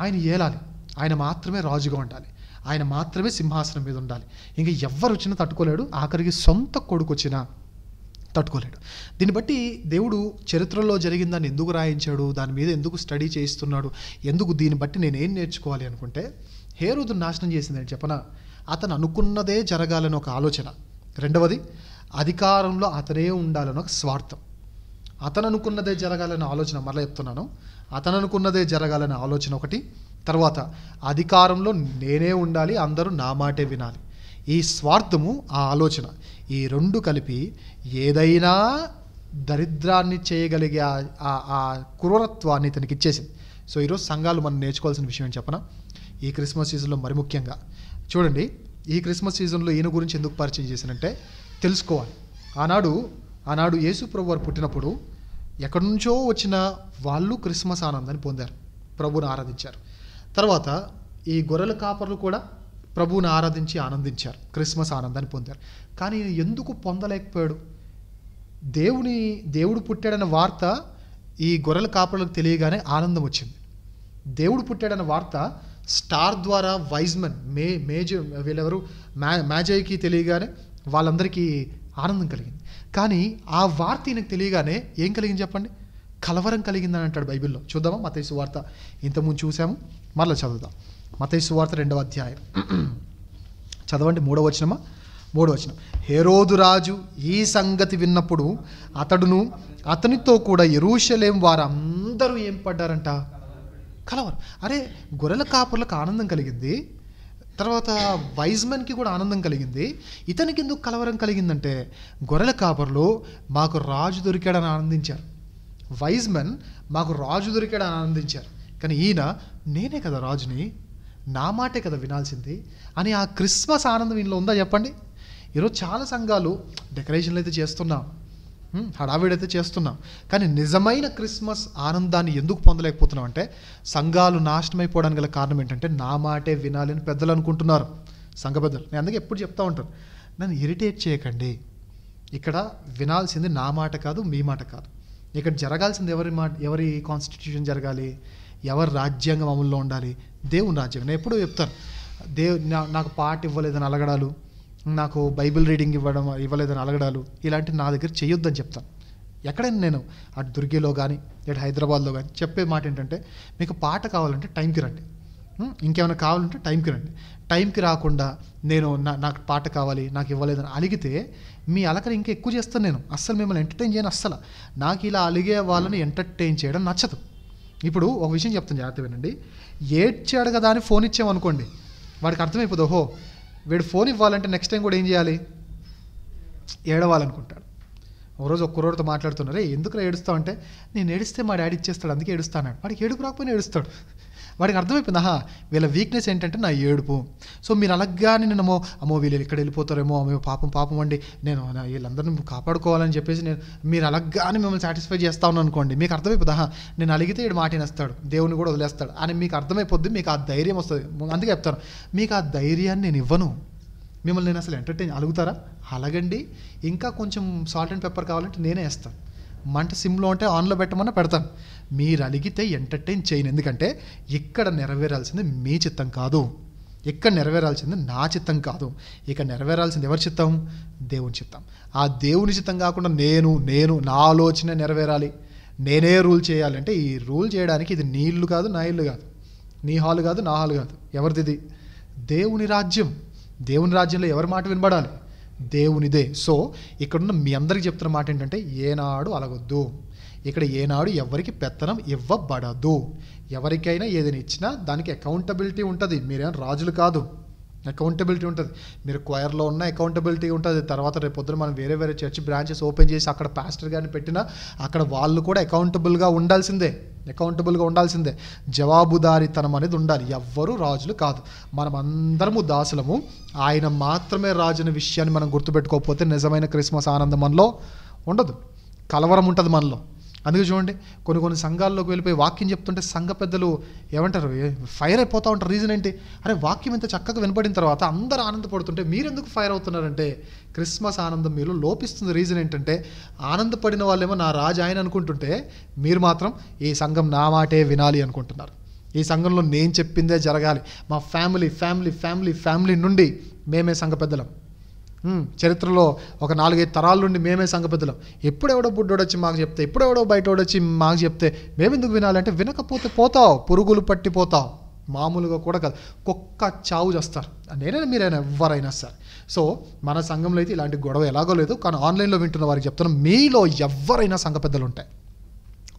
ఆయన ఏలాలి, ఆయన మాత్రమే రాజుగా ఉండాలి, ఆయన మాత్రమే సింహాసనం మీద ఉండాలి. ఇంకా ఎవరు వచ్చినా తట్టుకోలేడు, ఆఖరికి సొంత కొడుకు వచ్చినా తట్టుకోలేడు. దీన్ని బట్టి దేవుడు చరిత్రలో జరిగిందాన్ని ఎందుకు రాయించాడు, దాని మీద ఎందుకు స్టడీ చేయిస్తున్నాడు, ఎందుకు, దీన్ని బట్టి నేను ఏం నేర్చుకోవాలి అనుకుంటే, హేరోదు నాశనం చేసిందని చెప్పనా, అతను అనుకున్నదే జరగాలని ఒక ఆలోచన. రెండవది, అధికారంలో అతనే ఉండాలని ఒక స్వార్థం. అతను అనుకున్నదే జరగాలని ఆలోచన, మరలా చెప్తున్నాను, అతను అనుకున్నదే జరగాలని ఆలోచన ఒకటి. తర్వాత అధికారంలో నేనే ఉండాలి, అందరూ నా మాటే వినాలి. ఈ స్వార్థము, ఆ ఆలోచన, ఈ రెండు కలిపి ఏదైనా దరిద్రాన్ని చేయగలిగే ఆ క్రూరత్వాన్ని ఇతనికి ఇచ్చేసింది. సో ఈరోజు సంఘాలు మనం నేర్చుకోవాల్సిన విషయం ఏం చెప్పనా, ఈ క్రిస్మస్ సీజన్లో మరి ముఖ్యంగా చూడండి, ఈ క్రిస్మస్ సీజన్లో ఈయన గురించి ఎందుకు పరిచయం చేశానంటే తెలుసుకోవాలి. ఆనాడు యేసు ప్రభు వారు పుట్టినప్పుడు ఎక్కడి నుంచో వచ్చిన వాళ్ళు క్రిస్మస్ ఆనందాన్ని పొందారు, ప్రభువుని ఆరాధించారు. తర్వాత ఈ గొర్రెల కాపర్లు కూడా ప్రభువుని ఆరాధించి ఆనందించారు, క్రిస్మస్ ఆనందాన్ని పొందారు. కానీ ఎందుకు పొందలేకపోయాడు? దేవుడు పుట్టాడన్న వార్త ఈ గొర్రెల కాపర్లకు తెలియగానే ఆనందం వచ్చింది. దేవుడు పుట్టాడన్న వార్త స్టార్ ద్వారా వైజ్మెన్ వీళ్ళెవరు మ్యాజైకి తెలియగానే వాళ్ళందరికీ ఆనందం కలిగింది. కానీ ఆ వార్త ఈయనకు తెలియగానే ఏం కలిగింది చెప్పండి? కలవరం కలిగిందని అంటాడు బైబిల్లో. చూద్దామా మత్తయి సువార్త, ఇంతకుముందు చూసాము, మరలా చదువుదాం. మత్తయి సువార్త 2వ అధ్యాయం చదవండి, 3వ వచనమా? 3వ వచనం. హేరోదు రాజు ఈ సంగతి విన్నప్పుడు అతడును అతనితో కూడా యెరూషలేము వారందరూ ఏం పడ్డారంట? కలవరం. అరే, గొర్రెల కాపర్లకు ఆనందం కలిగింది, తర్వాత వైజ్మెన్కి కూడా ఆనందం కలిగింది, ఇతనికి ఎందుకు కలవరం కలిగిందంటే గొర్రెల కాపర్లు మాకు రాజు దొరికాడని ఆనందించారు, వైజ్మెన్ మాకు రాజు దొరికాడని ఆనందించారు. కానీ ఈయన నేనే కదా రాజుని, నా మాటే కదా వినాల్సింది అని ఆ క్రిస్మస్ ఆనందం ఇంట్లో ఉందా చెప్పండి? ఈరోజు చాలా సంఘాలు డెకరేషన్లు అయితే చేస్తున్నాం, హడావిడైతే చేస్తున్నాం, కానీ నిజమైన క్రిస్మస్ ఆనందాన్ని ఎందుకు పొందలేకపోతున్నాం అంటే సంఘాలు నాశనం అయిపోవడానికి గల కారణం ఏంటంటే నా మాటే వినాలి అని పెద్దలు అనుకుంటున్నారు, సంఘ పెద్దలు. నేను అందుకే ఎప్పుడు చెప్తా ఉంటాను, నన్ను ఇరిటేట్ చేయకండి. ఇక్కడ వినాల్సింది నా మాట కాదు, మీ మాట కాదు. ఇక్కడ జరగాల్సింది ఎవరి కాన్స్టిట్యూషన్ జరగాలి, ఎవరి రాజ్యాంగం అమల్లో ఉండాలి? దేవుని రాజ్యాంగం. నేను ఎప్పుడూ చెప్తాను, నాకు పాట ఇవ్వలేదని అలగడాలు, నాకు బైబిల్ రీడింగ్ ఇవ్వలేదని అలగడాలు, ఇలాంటివి నా దగ్గర చేయొద్దని చెప్తాను. ఎక్కడైనా నేను అటు దుర్గిలో కానీ ఇటు హైదరాబాద్లో కానీ చెప్పే మాట ఏంటంటే, మీకు పాట కావాలంటే టైంకి రండి, ఇంకేమైనా కావాలంటే టైంకి రండి. టైంకి రాకుండా నేను నాకు పాట కావాలి, నాకు ఇవ్వలేదని అలిగితే మీ అలకని ఇంకా ఎక్కువ చేస్తాను. నేను అస్సలు మిమ్మల్ని ఎంటర్టైన్ చేయను. అస్సలు నాకు ఇలా అలిగే వాళ్ళని ఎంటర్టైన్ చేయడం నచ్చదు. ఇప్పుడు ఒక విషయం చెప్తాను, జాగ్రత్త వినండి. ఏడ్చాడు కదా అని ఫోన్ ఇచ్చామనుకోండి, వాడికి అర్థమైపోదు, ఓహో వీడు ఫోన్ ఇవ్వాలంటే నెక్స్ట్ టైం కూడా ఏం చేయాలి, ఏడవాలనుకుంటాడు. ఒకరోజు ఒక్కరోజుతో మాట్లాడుతున్నారే, ఎందుకు ఏడుస్తావు అంటే, నేను ఏడిస్తే మా డాడీ ఇచ్చేస్తాడు అందుకే ఏడుస్తాడు. వాడికి ఏడుపు రాకపోయినా ఏడుస్తాడు. వాడికి అర్థమైపోయింది, ఆహా వీళ్ళ వీక్నెస్ ఏంటంటే నా ఏడుపు. సో మీరు అలాగానే నేను అమ్మో వీళ్ళు ఇక్కడ వెళ్ళిపోతారేమో, అమ్మో పాపం అండి, నేను వీళ్ళందరినీ కాపాడుకోవాలని చెప్పేసి మీరు అలాగానే మిమ్మల్ని సాటిస్ఫై చేస్తా ఉన్నాను అనుకోండి, మీకు అర్థమైపోద్ది, ఆహా నేను అలిగితే వీడు మాట వినేస్తాడు, దేవుని కూడా వదిలేస్తాడు అని మీకు అర్థమైపోద్ది. మీకు ఆ ధైర్యం వస్తుంది. అందుకే చెప్తాను, మీకు ఆ ధైర్యాన్ని నేను ఇవ్వను. మిమ్మల్ని నేను అసలు ఎంటర్టైన్ అలుగుతారా? అలాగండి, ఇంకా కొంచెం సాల్ట్ అండ్ పెప్పర్ కావాలంటే నేనే వేస్తాను. మంట సిమ్లో ఉంటే ఆన్లో పెట్టమన్నా పెడతాను. మీరు అలిగితే ఎంటర్టైన్ చేయను. ఎందుకంటే ఇక్కడ నెరవేరాల్సింది మీ చిత్తం కాదు, ఇక్కడ నెరవేరాల్సింది నా చిత్తం కాదు. ఇక నెరవేరాల్సింది ఎవరి చిత్తం? దేవుని చిత్తం. ఆ దేవుని చిత్తం కాకుండా నేను నా ఆలోచన నెరవేరాలి, నేనే రూల్ చేయాలంటే ఈ రూల్ చేయడానికి ఇది నీ ఇల్లు కాదు, నా ఇల్లు కాదు, నీ హాల్ కాదు, నా హాల్ కాదు. ఎవరిది? దేవుని రాజ్యం. దేవుని రాజ్యంలో ఎవరి మాట వినబడాలి? దేవునిదే. సో ఇక్కడున్న మీ అందరికీ చెప్తున్న మాట ఏంటంటే, ఏనాడు అలగొద్దు. ఇక్కడ ఏనాడు ఎవరికి పెత్తనం ఇవ్వబడదు. ఎవరికైనా ఏదైనా ఇచ్చినా దానికి అకౌంటబిలిటీ ఉంటుంది. మీరేం రాజులు కాదు, అకౌంటబిలిటీ ఉంటుంది. మీరు క్వైర్లో ఉన్న అకౌంటబిలిటీ ఉంటుంది. తర్వాత రేపు పొద్దున మనం వేరే చర్చ్ బ్రాంచెస్ ఓపెన్ చేసి అక్కడ పాస్టర్ గారిని పెట్టినా అక్కడ వాళ్ళు కూడా అకౌంటబుల్గా ఉండాల్సిందే. జవాబుదారీతనం అనేది ఉండాలి. ఎవ్వరూ రాజులు కాదు, మనం అందరము దాసులము. ఆయన మాత్రమే రాజు అనే విషయాన్ని మనం గుర్తుపెట్టుకోకపోతే నిజమైన క్రిస్మస్ ఆనందం మనలో ఉండదు, కలవరం ఉంటుంది మనలో. అందుకే చూడండి, కొన్ని సంఘాల్లోకి వెళ్ళిపోయి వాక్యం చెప్తుంటే సంఘ పెద్దలు ఏమంటారు, ఫైర్ అయిపోతూ ఉంటారు. రీజన్ ఏంటి? అరే వాక్యం ఇంత చక్కగా వినపడిన తర్వాత అందరూ ఆనందపడుతుంటే మీరెందుకు ఫైర్ అవుతున్నారంటే క్రిస్మస్ ఆనందం మీలో లోపిస్తుంది. రీజన్ ఏంటంటే ఆనందపడిన వాళ్ళేమో నా రాజు ఆయన అనుకుంటుంటే మీరు మాత్రం ఈ సంఘం నా మాటే వినాలి అనుకుంటున్నారు. ఈ సంఘంలో నేను చెప్పిందే జరగాలి. మా ఫ్యామిలీ నుండి మేమే సంఘ పెద్దలం. చరిత్రలో ఒక 4-5 తరాల నుండి మేమే సంఘ పెద్దలం. ఎప్పుడెవడో బుడ్డోడు వచ్చి మాకు చెప్తే, ఎప్పుడెవడో బయటోడు వచ్చి మాకు చెప్తే మేమెందుకు వినాలంటే, వినకపోతే పోతావు, పురుగులు పట్టిపోతావు. మామూలుగా కూడా కాదు, కుక్క చావు చేస్తారు. నేనైనా మీరైనా ఎవరైనా సరే. సో మన సంఘంలో అయితే ఇలాంటి గొడవ ఎలాగో లేదు. కానీ ఆన్లైన్లో వింటున్న వారికి చెప్తున్నాం, మీలో ఎవరైనా సంఘ పెద్దలు ఉంటాయి.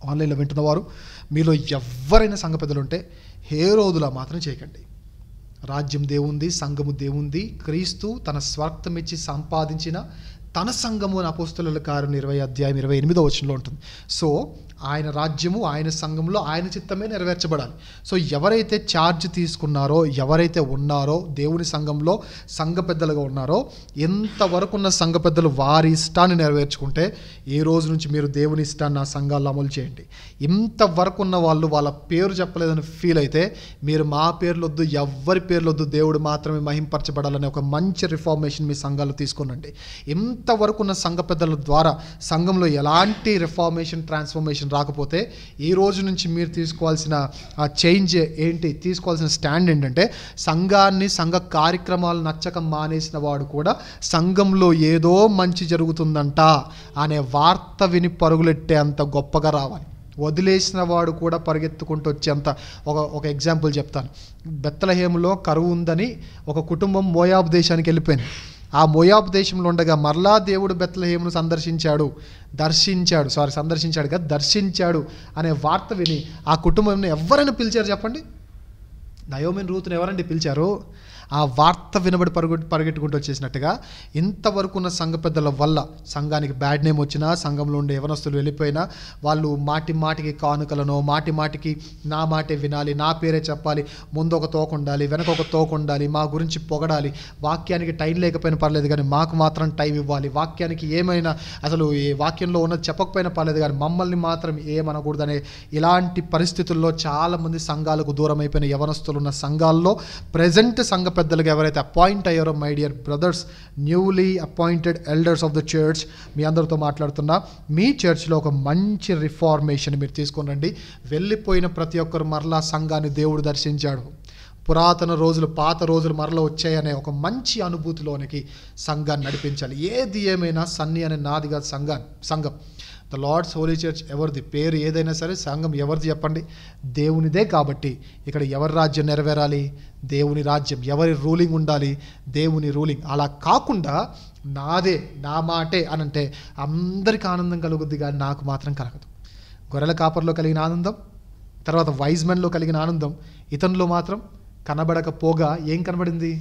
ఆన్లైన్లో వింటున్నవారు మీలో ఎవరైనా సంఘ పెద్దలు ఉంటే హేరోదులా మాత్రం చేయకండి. రాజ్యం దేవుంది, సంఘము దేవుంది. క్రీస్తు తన స్వార్థమిచ్చి సంపాదించిన తన సంఘము అని అపోస్తలుల కార్యం 20వ అధ్యాయం 28వ వచనంలో ఉంటుంది. సో ఆయన రాజ్యము, ఆయన సంఘంలో ఆయన చిత్తమే నెరవేర్చబడాలి. సో ఎవరైతే ఛార్జ్ తీసుకున్నారో, ఎవరైతే ఉన్నారో దేవుని సంఘంలో సంఘ పెద్దలుగా ఉన్నారో, ఎంతవరకు ఉన్న సంఘ పెద్దలు వారి ఇష్టాన్ని నెరవేర్చుకుంటే ఈ రోజు నుంచి మీరు దేవుని ఇష్టాన్ని ఆ సంఘాల్లో అమలు చేయండి. ఇంతవరకు ఉన్న వాళ్ళు వాళ్ళ పేరు చెప్పలేదని ఫీల్ అయితే మీరు మా పేర్లొద్దు, ఎవ్వరి పేర్లొద్దు, దేవుడు మాత్రమే మహింపరచబడాలనే ఒక మంచి రిఫార్మేషన్ మీ సంఘాలు తీసుకునండి. ఇంతవరకు ఉన్న సంఘ పెద్దల ద్వారా సంఘంలో ఎలాంటి రిఫార్మేషన్, ట్రాన్స్ఫర్మేషన్ ఆలోచన రాకపోతే ఈ రోజు నుంచి మీరు తీసుకోవాల్సిన ఆ చేంజ్ ఏంటి, తీసుకోవాల్సిన స్టాండ్ ఏంటంటే సంఘ కార్యక్రమాలు నచ్చక మానేసిన వాడు కూడా సంఘంలో ఏదో మంచి జరుగుతుందంట అనే వార్త విని పరుగులెట్టే అంత గొప్పగా రావాలి. వదిలేసిన వాడు కూడా పరిగెత్తుకుంటూ వచ్చేంత ఒక ఎగ్జాంపుల్ చెప్తాను. బెత్లెహేములో కరువు ఉందని ఒక కుటుంబం మోయాబు దేశానికి వెళ్ళిపోయింది. ఆ మోయాబు దేశంలో ఉండగా మరలా దేవుడు బెత్లెహేమును దర్శించాడు అనే వార్త విని ఆ కుటుంబంని ఎవరైనా పిలిచారు చెప్పండి? నయోమిని, రూతుని ఎవరండి పిలిచారు? ఆ వార్త వినబడి పరిగెట్టుకుంటూ వచ్చేసినట్టుగా ఇంతవరకు ఉన్న సంఘ పెద్దల వల్ల సంఘానికి బ్యాడ్ నేమ్ వచ్చినా, సంఘంలో ఉండే యవనస్తులు వెళ్ళిపోయినా, వాళ్ళు మాటికి కానుకలను మాటికి నా మాటే వినాలి, నా పేరే చెప్పాలి, ముందు ఒక తోక ఉండాలి, వెనక ఒక తోక ఉండాలి, మా గురించి పొగడాలి, వాక్యానికి టైం లేకపోయినా పర్లేదు కానీ మాకు మాత్రం టైం ఇవ్వాలి, వాక్యానికి ఏమైనా అసలు ఈ వాక్యంలో ఉన్నది చెప్పకపోయినా పర్లేదు కానీ మమ్మల్ని మాత్రం ఏమనకూడదనే ఇలాంటి పరిస్థితుల్లో చాలామంది సంఘాలకు దూరం అయిపోయిన యవనస్తులు ఉన్న సంఘాల్లో ప్రజెంట్ సంఘ పెద్దలుగా ఎవరైతే అపాయింట్ అయ్యారో, my dear brothers, newly appointed elders of the church, మీ అందరితో మాట్లాడుతున్నా, మీ చర్చ్లో ఒక మంచి రిఫార్మేషన్ మీరు తీసుకొని రండి. వెళ్ళిపోయిన ప్రతి ఒక్కరు మరలా సంఘాన్ని దేవుడు దర్శించాడు, పురాతన రోజులు, పాత రోజులు మరలా వచ్చాయనే ఒక మంచి అనుభూతిలోనికి సంఘాన్ని నడిపించాలి. ఏది ఏమైనా సన్ని అనే నాదిగా సంఘం ద లార్డ్స్ హోలీ చర్చ్ ఎవరిది, పేరు ఏదైనా సరే సంఘం ఎవరిది చెప్పండి? దేవునిదే. కాబట్టి ఇక్కడ ఎవరి రాజ్యం నెరవేరాలి? దేవుని రాజ్యం. ఎవరి రూలింగ్ ఉండాలి? దేవుని రూలింగ్. అలా కాకుండా నాదే, నా మాటే అని అంటే అందరికీ ఆనందం కలుగుద్ది కానీ నాకు మాత్రం కలగదు. గొర్రెల కాపర్లో కలిగిన ఆనందం, తర్వాత వైజ్మెన్లో కలిగిన ఆనందం, ఇతనిలో మాత్రం కనబడకపోగా ఏం కనబడింది?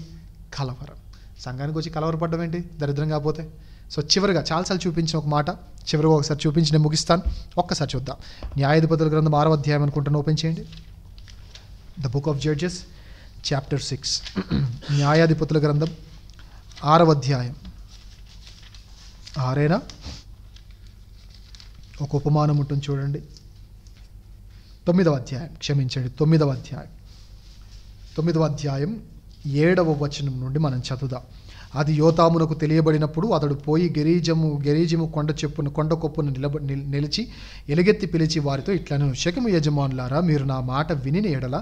కలవరం. సంఘానికి వచ్చి కలవరపడ్డం ఏంటి? దరిద్రం కాకపోతే. సో చివరిగా చాలాసార్లు చూపించిన ఒక మాట చివరిగా ఒకసారి చూపించి నేను ముగిస్తాను. ఒక్కసారి చూద్దాం. న్యాయాధిపతుల గ్రంథం 6వ అధ్యాయం అనుకుంటాను, ఓపెన్ చేయండి. The book of judges chapter 6. న్యాయాధిపతుల గ్రంథం 6వ అధ్యాయం. 6 ఒక ఉపమానం ఉంటుంది చూడండి. 9వ అధ్యాయం, క్షమించండి, 9వ అధ్యాయం 7వ వచనం నుండి మనం చదువుదాం. అది యోతామునకు తెలియబడినప్పుడు అతడు పోయి గెరీజము కొండ కొప్పును నిలిచి ఎలుగెత్తి పిలిచి వారితో ఇట్లనెను, షెకెము యజమానులారా, మీరు నా మాట వినిన ఎడల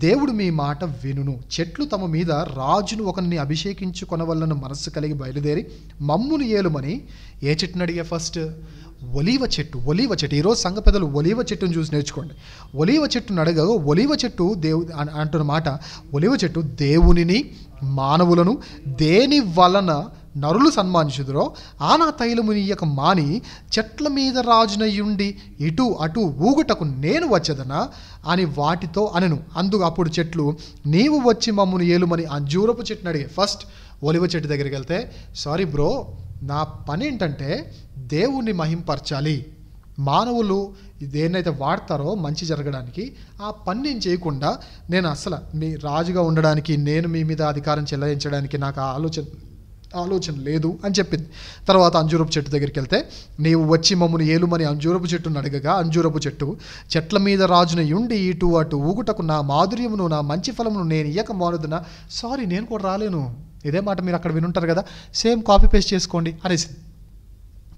దేవుడు మీ మాట వినును. చెట్లు తమ మీద రాజును ఒకరిని అభిషేకించుకొనవలన మనస్సు కలిగి బయలుదేరి మమ్మును ఏలుమని ఏ చెట్టును అడిగే? ఫస్ట్ ఒలీవ చెట్టు. ఈరోజు సంఘ పెద్దలు ఒలీవ చెట్టును చూసి నేర్చుకోండి. ఒలీవ చెట్టును అడగగా ఒలీవ చెట్టు అంటున్న మాట, ఒలీవ చెట్టు దేవునిని మానవులను దేని వలన నరులు సన్మానించుదురో ఆ నా తైలమునియక మాని చెట్ల మీద రాజునయ్యుండి ఇటు అటు ఊగుటకు నేను వచ్చేదనా అని వాటితో అనెను. అందుకు అప్పుడు చెట్లు, నీవు వచ్చి మమ్మును ఏలుమని అంజూరపు చెట్టును అడిగే. ఫస్ట్ ఒలివ చెట్టు దగ్గరికి వెళ్తే, సారీ బ్రో, నా పని ఏంటంటే దేవుణ్ణి మహింపరచాలి, మానవులు దేన్నైతే వాడతారో మంచి జరగడానికి ఆ పని నేను చేయకుండా నేను అసలు మీ రాజుగా ఉండడానికి, నేను మీ మీద అధికారం చెలాయించడానికి నాకు ఆలోచన లేదు అని చెప్పింది. తర్వాత అంజూరపు చెట్టు దగ్గరికి వెళ్తే, నీవు వచ్చి మమ్మల్ని ఏలుమని అంజూరపు చెట్టును అడగగా అంజూరపు చెట్ల మీద రాజున ఉండి ఇటు అటు ఊగుటకు నా మాధుర్యమును నా మంచి ఫలమును నేను ఇయ్యక మానుదునా. సారీ, నేను కూడా రాలేను. ఇదే మాట మీరు అక్కడ వినుంటారు కదా, సేమ్ కాపీ పేస్ట్ చేసుకోండి అనేసి.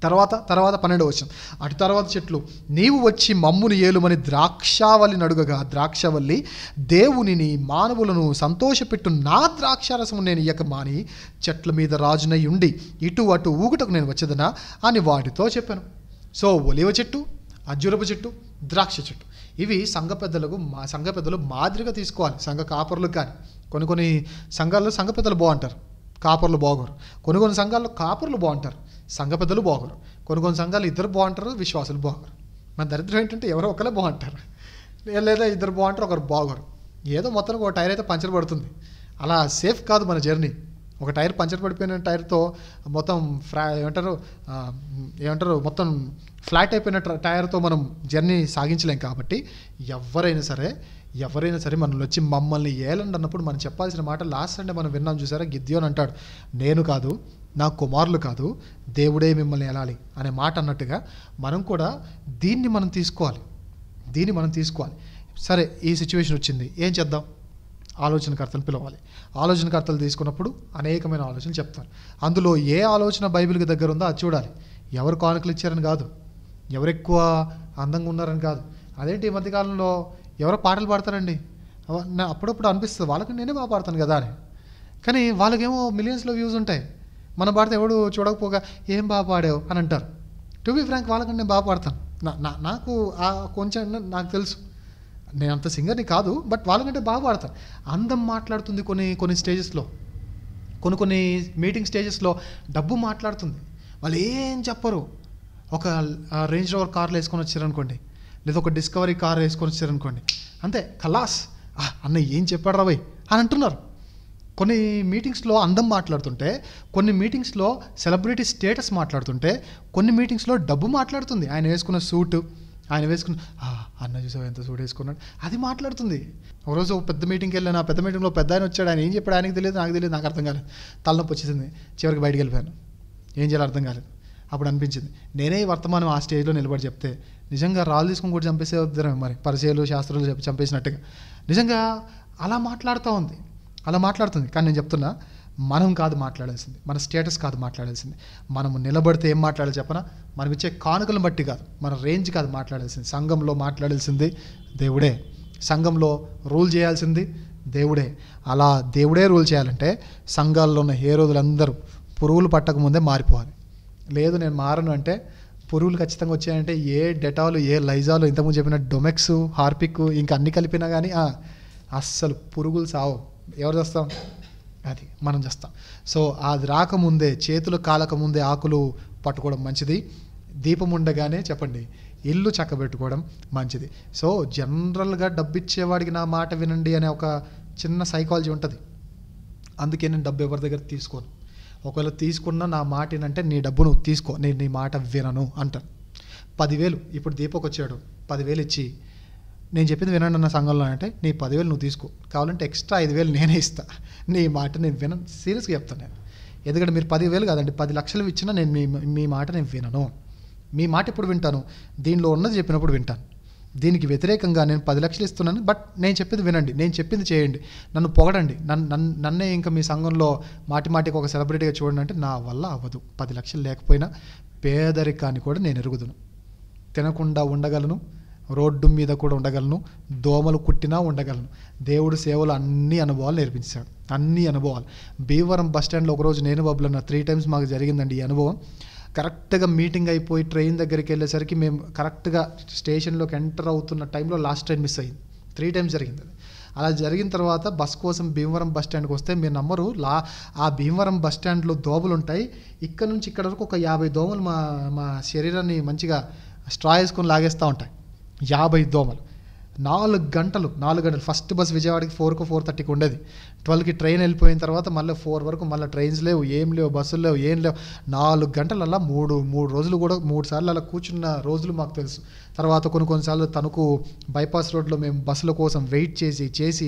తర్వాత 12వ వచనం, అటు తర్వాత చెట్లు, నీవు వచ్చి మమ్మును ఏలుమని ద్రాక్షావల్లి నడుగగా ద్రాక్షవల్లి, దేవునిని మానవులను సంతోషపెట్టు నా ద్రాక్షారసము నేను ఇయ్యక మాని చెట్ల మీద రాజునై ఉండి ఇటు అటు ఊగుటకు నేను వచ్చేదనా అని వాటితో చెప్పాను. సో ఒలివ చెట్టు, అంజూరపు చెట్టు, ద్రాక్ష చెట్టు, ఇవి సంఘ పెద్దలు మాదిరిగా తీసుకోవాలి. సంఘ కాపరులు కానీ కొన్ని సంఘాల్లో సంఘ పెద్దలు బాగుంటారు, కాపర్లు బాగోరు. కొన్ని సంఘాల్లో కాపర్లు బాగుంటారు, సంఘ పెద్దలు బాగోరు. కొన్ని సంఘాలు ఇద్దరు బాగుంటారు, విశ్వాసులు బాగోరు. మన దరిద్రం ఏంటంటే ఎవరో ఒకరే బాగుంటారు, లేదా ఇద్దరు బాగుంటారు, ఒకరు బాగోరు. ఏదో మొత్తానికి ఒక టైర్ అయితే పంచర్ పడుతుంది. అలా సేఫ్ కాదు మన జర్నీ. ఒక టైర్ పంచర్ పడిపోయిన టైర్తో మొత్తం ఏమంటారు మొత్తం ఫ్లాట్ అయిపోయిన టైర్తో మనం జర్నీ సాగించలేం. కాబట్టి ఎవరైనా సరే మనల్ని వచ్చి మమ్మల్ని ఏలండి అన్నప్పుడు మనం చెప్పాల్సిన మాట లాస్ట్ సండే మనం విన్నాం చూసారా, గిద్యోన్ అంటాడు, నేను కాదు, నా కుమారులు కాదు, దేవుడే మిమ్మల్ని ఏలాలి అనే మాట అన్నట్టుగా మనం కూడా దీన్ని మనం తీసుకోవాలి. సరే, ఈ సిచ్యువేషన్ వచ్చింది, ఏం చేద్దాం? ఆలోచనకర్తలు పిలవాలి. ఆలోచనకర్తలు తీసుకున్నప్పుడు అనేకమైన ఆలోచనలు చెప్తారు. అందులో ఏ ఆలోచన బైబిల్కి దగ్గర ఉందో అది చూడాలి. ఎవరు కానుకలు ఇచ్చారని కాదు, ఎవరెక్కువ అందంగా ఉన్నారని కాదు. అదేంటి ఈ మధ్యకాలంలో ఎవరో పాటలు పాడతారండి, నా అప్పుడప్పుడు అనిపిస్తుంది వాళ్ళకి నేనే బాగా పాడతాను కదా అని. కానీ వాళ్ళకేమో మిలియన్స్లో వ్యూస్ ఉంటాయి, మన పాడితే ఎవడు చూడకపోగా ఏం బాగా పాడావు అని అంటారు. టు బీ ఫ్రాంక్ వాళ్ళకంటే నేను బాగా పాడతాను. నాకు కొంచెం నాకు తెలుసు, నేను అంత సింగర్ని కాదు, బట్ వాళ్ళకంటే బాగా పాడతాను. అందం మాట్లాడుతుంది కొన్ని స్టేజెస్లో, కొన్ని మీటింగ్ స్టేజెస్లో డబ్బు మాట్లాడుతుంది. వాళ్ళు ఏం చెప్పరు. ఒక రేంజ్ రోవర్ కార్లు వేసుకొని వచ్చారనుకోండి, లేదా ఒక డిస్కవరీ కార్ వేసుకొని వచ్చారనుకోండి, అంతే ఖలాస్, అన్న ఏం చెప్పాడు రా భయ్ అని అంటున్నారు. కొన్ని మీటింగ్స్లో అందం మాట్లాడుతుంటే, కొన్ని మీటింగ్స్లో సెలబ్రిటీ స్టేటస్ మాట్లాడుతుంటే, కొన్ని మీటింగ్స్లో డబ్బు మాట్లాడుతుంది. ఆయన వేసుకున్న సూటు, ఆయన వేసుకున్న అన్న చూసావు ఎంత సూట్ వేసుకున్నాడు, అది మాట్లాడుతుంది. ఒకరోజు ఒక పెద్ద మీటింగ్కి వెళ్ళాను, ఆ పెద్ద మీటింగ్లో పెద్ద ఆయన వచ్చాడు. ఆయన ఏం చెప్పాడు ఆయనకి తెలియదు, నాకు తెలియదు, నాకు అర్థం కాలేదు. తలనొప్పి వచ్చేసింది, చివరికి బయటికి వెళ్ళిపోయాను. ఏం చేయాలో అర్థం కాలేదు. అప్పుడు అనిపించింది నేనే ఈ వర్తమానం ఆ స్టేజ్లో నిలబడి చెప్తే నిజంగా రాళ్ళు తీసుకొని కూడా చంపేసే వద్దరం, మరి పరిచయాలు శాస్త్రాలు చంపేసినట్టుగా. నిజంగా అలా మాట్లాడుతుంది. కానీ నేను చెప్తున్నా, మనం కాదు మాట్లాడాల్సింది, మన స్టేటస్ కాదు మాట్లాడాల్సింది. మనము నిలబడితే ఏం మాట్లాడాలి చెప్పనా? మనం ఇచ్చే కానుకలను బట్టి కాదు, మన రేంజ్ కాదు మాట్లాడాల్సింది. సంఘంలో మాట్లాడాల్సింది దేవుడే, సంఘంలో రూల్ చేయాల్సింది దేవుడే. అలా దేవుడే రూల్ చేయాలంటే సంఘాల్లో ఉన్న హేరోదులందరూ పురుగులు పట్టకముందే మారిపోవాలి. లేదు నేను మారను అంటే, పురుగులు ఖచ్చితంగా వచ్చాయంటే ఏ డెటాలు, ఏ లైజాలు, ఇంతకుముందు చెప్పిన డొమెక్స్, హార్పిక్, ఇంకా అన్ని కలిపినా కానీ అస్సలు పురుగులు సావు. ఎవరు చేస్తాం? అది మనం చేస్తాం. సో అది రాకముందే, చేతులు కాలకముందే ఆకులు పట్టుకోవడం మంచిది. దీపం ఉండగానే చెప్పండి ఇల్లు చక్కబెట్టుకోవడం మంచిది. సో జనరల్గా డబ్బు ఇచ్చేవాడికి నా మాట వినండి అనే ఒక చిన్న సైకాలజీ ఉంటుంది. అందుకే నేను డబ్బు ఎవరి దగ్గర తీసుకోను. ఒకవేళ తీసుకున్నా నా మాట ఏంటంటే, నీ డబ్బు నువ్వు తీసుకో, నేను నీ మాట వినను అంటాను. 10,000 ఇప్పుడు దీపక్ వచ్చాడు, 10,000 ఇచ్చి నేను చెప్పింది వినండి అన్న సంఘంలో అంటే, నీ 10,000 నువ్వు తీసుకో, కావాలంటే ఎక్స్ట్రా 5,000 నేనే ఇస్తా, నీ మాట నేను వినను. సీరియస్గా చెప్తాను నేను. ఎందుకంటే మీరు 10,000 కాదండి 10 లక్షలు ఇచ్చినా నేను మీ మాట నేను వినను. మీ మాట ఎప్పుడు వింటాను? దీనిలో ఉన్నది చెప్పినప్పుడు వింటాను. దీనికి వ్యతిరేకంగా నేను 10 లక్షలు ఇస్తున్నాను, బట్ నేను చెప్పింది వినండి, నేను చెప్పింది చేయండి, నన్ను పొగడండి, నన్నే ఇంకా మీ సంఘంలో మాటికి ఒక సెలబ్రిటీగా చూడండి అంటే నా వల్ల అవ్వదు. 10 లక్షలు లేకపోయినా పేదరికాన్ని కూడా నేను ఎరుగుదును, తినకుండా ఉండగలను, రోడ్డు మీద కూడా ఉండగలను, దోమలు కుట్టినా ఉండగలను. దేవుడు సేవలు అన్ని అనుభవాలు నేర్పించాడు, అన్ని అనుభవాలు. భీమవరం బస్ స్టాండ్లో ఒకరోజు నేను బబ్బులన్న 3 times మాకు జరిగిందండి ఈ అనుభవం. కరెక్ట్గా మీటింగ్ అయిపోయి ట్రైన్ దగ్గరికి వెళ్ళేసరికి మేము కరెక్ట్గా స్టేషన్లోకి ఎంటర్ అవుతున్న టైంలో లాస్ట్ ట్రైన్ మిస్ అయ్యింది. 3 times జరిగింది. అలా జరిగిన తర్వాత బస్ కోసం భీమవరం బస్ స్టాండ్కి వస్తే మీరు నమ్మరు, ఆ భీమవరం బస్ స్టాండ్లో దోమలు ఉంటాయి. ఇక్కడ నుంచి ఇక్కడ వరకు ఒక 50 దోమలు మా శరీరాన్ని మంచిగా స్ట్రా వేసుకొని లాగేస్తూ ఉంటాయి. 50 దోమలు. 4 గంటలు ఫస్ట్ బస్ విజయవాడకి 4కు 4:30కి ఉండేది. 12కి ట్రైన్ వెళ్ళిపోయిన తర్వాత మళ్ళీ 4 వరకు మళ్ళీ ట్రైన్స్ లేవు, ఏం లేవు, బస్సులు లేవు, ఏం లేవు. 4 గంటలల్లా 3 రోజులు కూడా 3 సార్లు అలా కూర్చున్న రోజులు మాకు తెలుసు. తర్వాత కొన్నిసార్లు తణుకు బైపాస్ రోడ్లో మేము బస్సుల కోసం వెయిట్ చేసి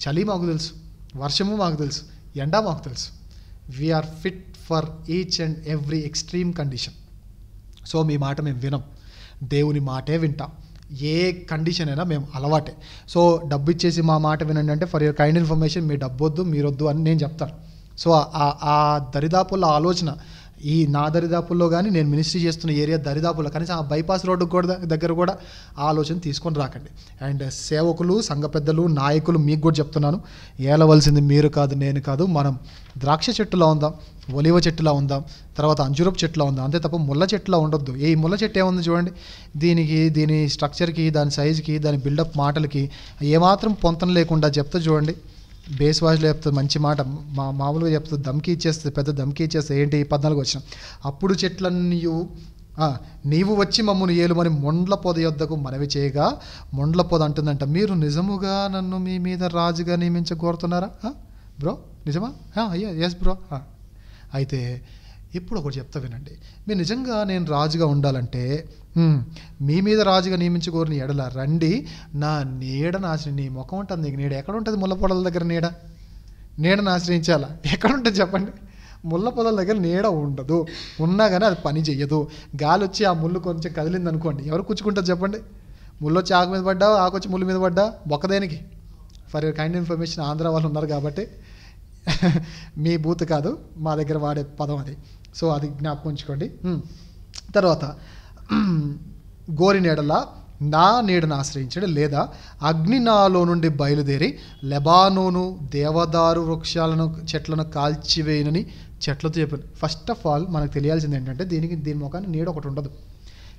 చలి మాకు తెలుసు, వర్షము మాకు తెలుసు, ఎండ మాకు తెలుసు. We're fit for each and every extreme condition. So మీ మాట మేము వినం, దేవుని మాటే వింటాం. ఏ కండిషన్ అయినా మేము అలవాటే. సో డబ్బు ఇచ్చేసి మా మాట వినండి అంటే, ఫర్ యువర్ కైండ్ ఇన్ఫర్మేషన్ మీ డబ్బు వద్దు, మీరొద్దు అని నేను చెప్తాను. సో ఆ దరిదాపుల్లో ఆలోచన, ఈ నా దరిదాపుల్లో కానీ నేను మినిస్ట్రీ చేస్తున్న ఏరియా దరిదాపుల్లో కనీసం ఆ బైపాస్ రోడ్డు కూడా దగ్గర కూడా ఆలోచన తీసుకొని రాకండి. అండ్ సేవకులు, సంఘ పెద్దలు, నాయకులు మీకు కూడా చెప్తున్నాను, ఏలవలసింది మీరు కాదు, నేను కాదు. మనం ద్రాక్ష చెట్టులా ఉందాం, ఒలివ చెట్టులా ఉందాం, తర్వాత అంజురపు చెట్టులా ఉందాం, అంతే తప్ప ముళ్ళ చెట్టులా ఉండొద్దు. ఈ ముళ్ళ చెట్టు ఏముంది చూడండి, దీని స్ట్రక్చర్కి, దాని సైజుకి, దాని బిల్డప్ మాటలకి ఏమాత్రం పొంతన లేకుండా చెప్తా చూడండి. బేస్ వాయిస్లో చెప్తుంది, మంచి మాట మామూలుగా చెప్తుంది, దమ్కి ఇచ్చేస్తుంది, పెద్ద దమ్కి ఇచ్చేస్తుంది. ఏంటి 14 వచ్చిన అప్పుడు చెట్లన్నీ నీవు వచ్చి మమ్మల్ని ఏలుమని మొండ్ల పొద యొద్దకు మనవి చేయగా, మొండ్ల పొద అంటుందంట, మీరు నిజముగా నన్ను మీ మీద రాజుగా నియమించగోరుతున్నారా బ్రో? నిజమా? అయ్యా ఎస్ బ్రో. అయితే ఇప్పుడు ఒకటి చెప్తా వినండి, మీరు నిజంగా నేను రాజుగా ఉండాలంటే మీ మీద రాజుగా నియమించుకోరిని ఎడల రండి, నా నీడను ఆశ్రయించి. నీ ముఖం ఉంటుంది, నీకు నీడ ఎక్కడ ఉంటుంది? ముళ్ళ పొదల దగ్గర నీడను ఆశ్రయించాలా? ఎక్కడ ఉంటుంది చెప్పండి? ముళ్ళ పొదల దగ్గర నీడ ఉండదు, ఉన్నా కానీ అది పని చెయ్యదు. గాలి వచ్చి ఆ ముళ్ళు కొంచెం కదిలింది అనుకోండి, ఎవరు కూర్చుకుంటారు చెప్పండి? ముళ్ళు వచ్చి ఆకు మీద పడ్డా, ఆకు వచ్చి ముళ్ళు మీద పడ్డా, బొక్కదేనికి? For your kind information, Andhra వాళ్ళు ఉన్నారు కాబట్టి మీ బూత్ కాదు, మా దగ్గర వాడే పదం అది. సో అది జ్ఞాపకం ఉంచుకోండి. తర్వాత గోరిన ఎడల నా నీడను ఆశ్రయించడు, లేదా అగ్ని నాలో నుండి బయలుదేరి లెబానోను దేవదారు వృక్షాలను చెట్లను కాల్చివేయనని చెట్లతో చెప్పాను. ఫస్ట్ ఆఫ్ ఆల్ మనకు తెలియాల్సింది ఏంటంటే దీని ముఖాన్ని నీడ ఒకటి ఉండదు.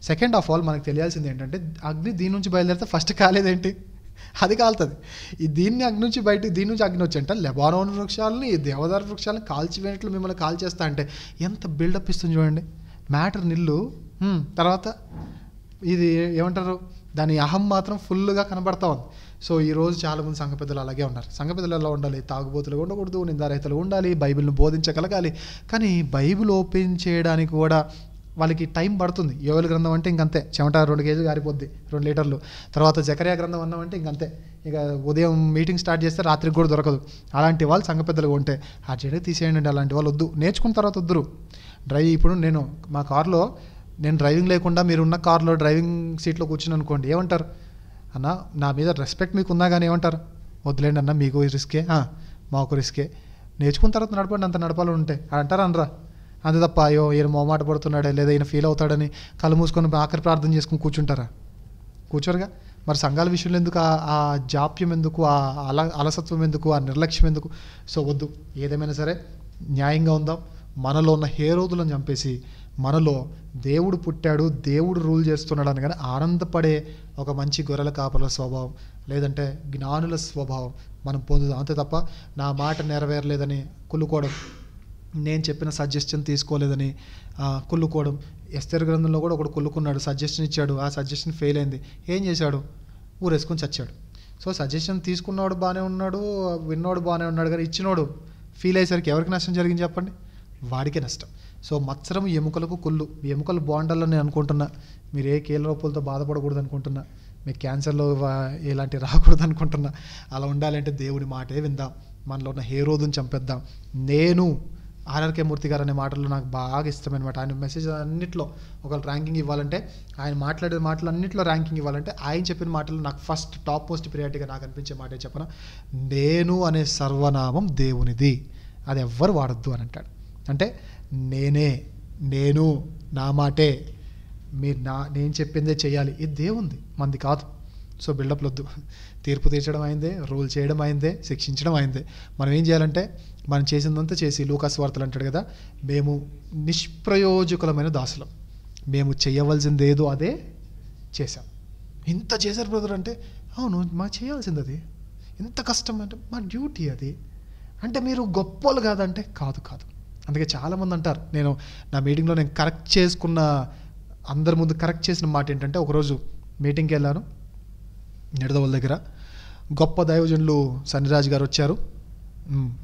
సెకండ్ ఆఫ్ ఆల్ మనకు తెలియాల్సింది ఏంటంటే అగ్ని దీని నుంచి బయలుదేరితే ఫస్ట్ కాలేదేంటి, అది కాలుతుంది. దీని నుంచి అగ్ని వచ్చంట లెబానోను వృక్షాలని దేవదారు వృక్షాలను కాల్చివేయట్లు మిమ్మల్ని కాల్చేస్తా అంటే ఎంత బిల్డప్ ఇస్తుంది చూడండి. మ్యాటర్ నిల్లు, తర్వాత ఇది ఏమంటారు, దాని అహం మాత్రం ఫుల్గా కనబడతా ఉంది. సో ఈరోజు చాలామంది సంఘ పెద్దలు అలాగే ఉన్నారు. సంఘ పెద్దలు ఎలా ఉండాలి, తాగుబోతులుగా ఉండకూడదు, నిందారహితలు ఉండాలి, బైబిల్ను బోధించగలగాలి. కానీ బైబిల్ ఓపెన్ చేయడానికి కూడా వాళ్ళకి టైం పడుతుంది. యోవేలు గ్రంథం అంటే ఇంకంతే, చెమట 2 కేజీలు గారిపోద్ది, 2 లీటర్లు. తర్వాత జకర్యా గ్రంథం అన్నామంటే ఇంకంతే, ఇక ఉదయం మీటింగ్ స్టార్ట్ చేస్తే రాత్రికి కూడా దొరకదు. అలాంటి వాళ్ళు సంఘ పెద్దలుగా ఉంటే ఆ చెడు తీసేయండి. అలాంటి వాళ్ళు వద్దు, నేర్చుకున్న తర్వాత వద్దురు. ఇప్పుడు మా కార్లో నేను డ్రైవింగ్ లేకుండా మీరు ఉన్న కార్లో డ్రైవింగ్ సీట్లో కూర్చుని అనుకోండి, ఏమంటారు అన్న, నా మీద రెస్పెక్ట్ మీకు ఉందా కానీ ఏమంటారు, వద్దులేండి అన్న మీకు రిస్కే, మాకు రిస్కే, నేర్చుకున్న తర్వాత నడపండి, అంత నడపాలని ఉంటే అంటారా అనరా? అంతే తప్ప అయ్యో ఈయన మొహమాట పడుతున్నాడే లేదా ఈయన ఫీల్ అవుతాడని కళ్ళు మూసుకొని ఆఖరి ప్రార్థన చేసుకుని కూర్చుంటారా? కూర్చోరుగా. మరి సంఘాల విషయంలో ఎందుకు ఆ జాప్యం ఎందుకు, ఆ అలసత్వం ఎందుకు, ఆ నిర్లక్ష్యం ఎందుకు? సో వద్దు. ఏదేమైనా సరే న్యాయంగా ఉందాం. మనలో ఉన్న హేరోదులను చంపేసి మనలో దేవుడు పుట్టాడు, దేవుడు రూల్ చేస్తున్నాడు అని కానీ ఆనందపడే ఒక మంచి గొర్రెల కాపల స్వభావం, లేదంటే జ్ఞానుల స్వభావం మనం పొందుదాం. అంతే తప్ప నా మాట నెరవేరలేదని కుళ్ళుకోవడం, నేను చెప్పిన సజెషన్ తీసుకోలేదని కుళ్ళుకోవడం. ఎస్తేరు గ్రంథంలో కూడా ఒకడు కుళ్ళుకున్నాడు, సజెషన్ ఇచ్చాడు, ఆ సజెషన్ ఫెయిల్ అయింది. ఏం చేశాడు? ఊరేసుకొని చచ్చాడు. సో సజెషన్ తీసుకున్నవాడు బాగానే ఉన్నాడు, విన్నోడు బాగానే ఉన్నాడు, కానీ ఇచ్చినోడు ఫీల్ అయ్యేసరికి ఎవరికి నష్టం జరిగింది చెప్పండి? వాడికే నష్టం. సో మత్సరం ఎముకలకు కుళ్ళు. ఎముకలు బాగుండాలని నేను అనుకుంటున్నా. మీరు ఏ కీళ్ళ రూపాలతో బాధపడకూడదు అనుకుంటున్నా. మీకు క్యాన్సర్లో ఇలాంటి రాకూడదు అనుకుంటున్నా. అలా ఉండాలంటే దేవుడి మాటే విందాం. మనలో ఉన్న హేరోదుని చంపేద్దాం. నేను ఆర్ఆర్కే మూర్తి గారు అనే మాటలు నాకు బాగా ఇష్టమన్నమాట. ఆయన మెసేజ్ అన్నింటిలో ఒకళ్ళు ర్యాంకింగ్ ఇవ్వాలంటే, ఆయన మాట్లాడే మాటలు అన్నింటిలో ర్యాంకింగ్ ఇవ్వాలంటే ఆయన చెప్పిన మాటలు నాకు ఫస్ట్ టాప్ మోస్ట్ ప్రియారిటీగా నాకు అనిపించే మాటే చెప్పన, నేను అనే సర్వనామం దేవునిది, అది ఎవ్వరు వాడద్దు అని అంటాడు. అంటే నేను నా మాటే, మీరు నేను చెప్పిందే చేయాలి, ఇది దేవుంది, మంది కాదు. సో బిల్డప్లు వద్దు. తీర్పు తీర్చడం అయిందే, రూల్ చేయడం అయిందే, శిక్షించడం అయిందే. మనం ఏం చేయాలంటే మనం చేసిందంతా చేసి, లూకాసు వార్తలు అంటాడు కదా, మేము నిష్ప్రయోజకులమైన దాసులం, మేము చేయవలసింది ఏదో అదే చేశాం. ఇంత చేశారు బ్రదర్ అంటే, అవును మాకు చేయాల్సింది అది, ఇంత కష్టం అంటే మా డ్యూటీ అది, అంటే మీరు గొప్పలు కాదంటే కాదు. అందుకే చాలామంది అంటారు, నేను నా మీటింగ్లో నేను కరెక్ట్ చేసుకున్న, అందరి ముందు కరెక్ట్ చేసిన మాట ఏంటంటే, ఒకరోజు మీటింగ్కి వెళ్ళాను నిడదవోలు దగ్గర. గొప్ప దైవజనులు సన్నిరాజు గారు వచ్చారు.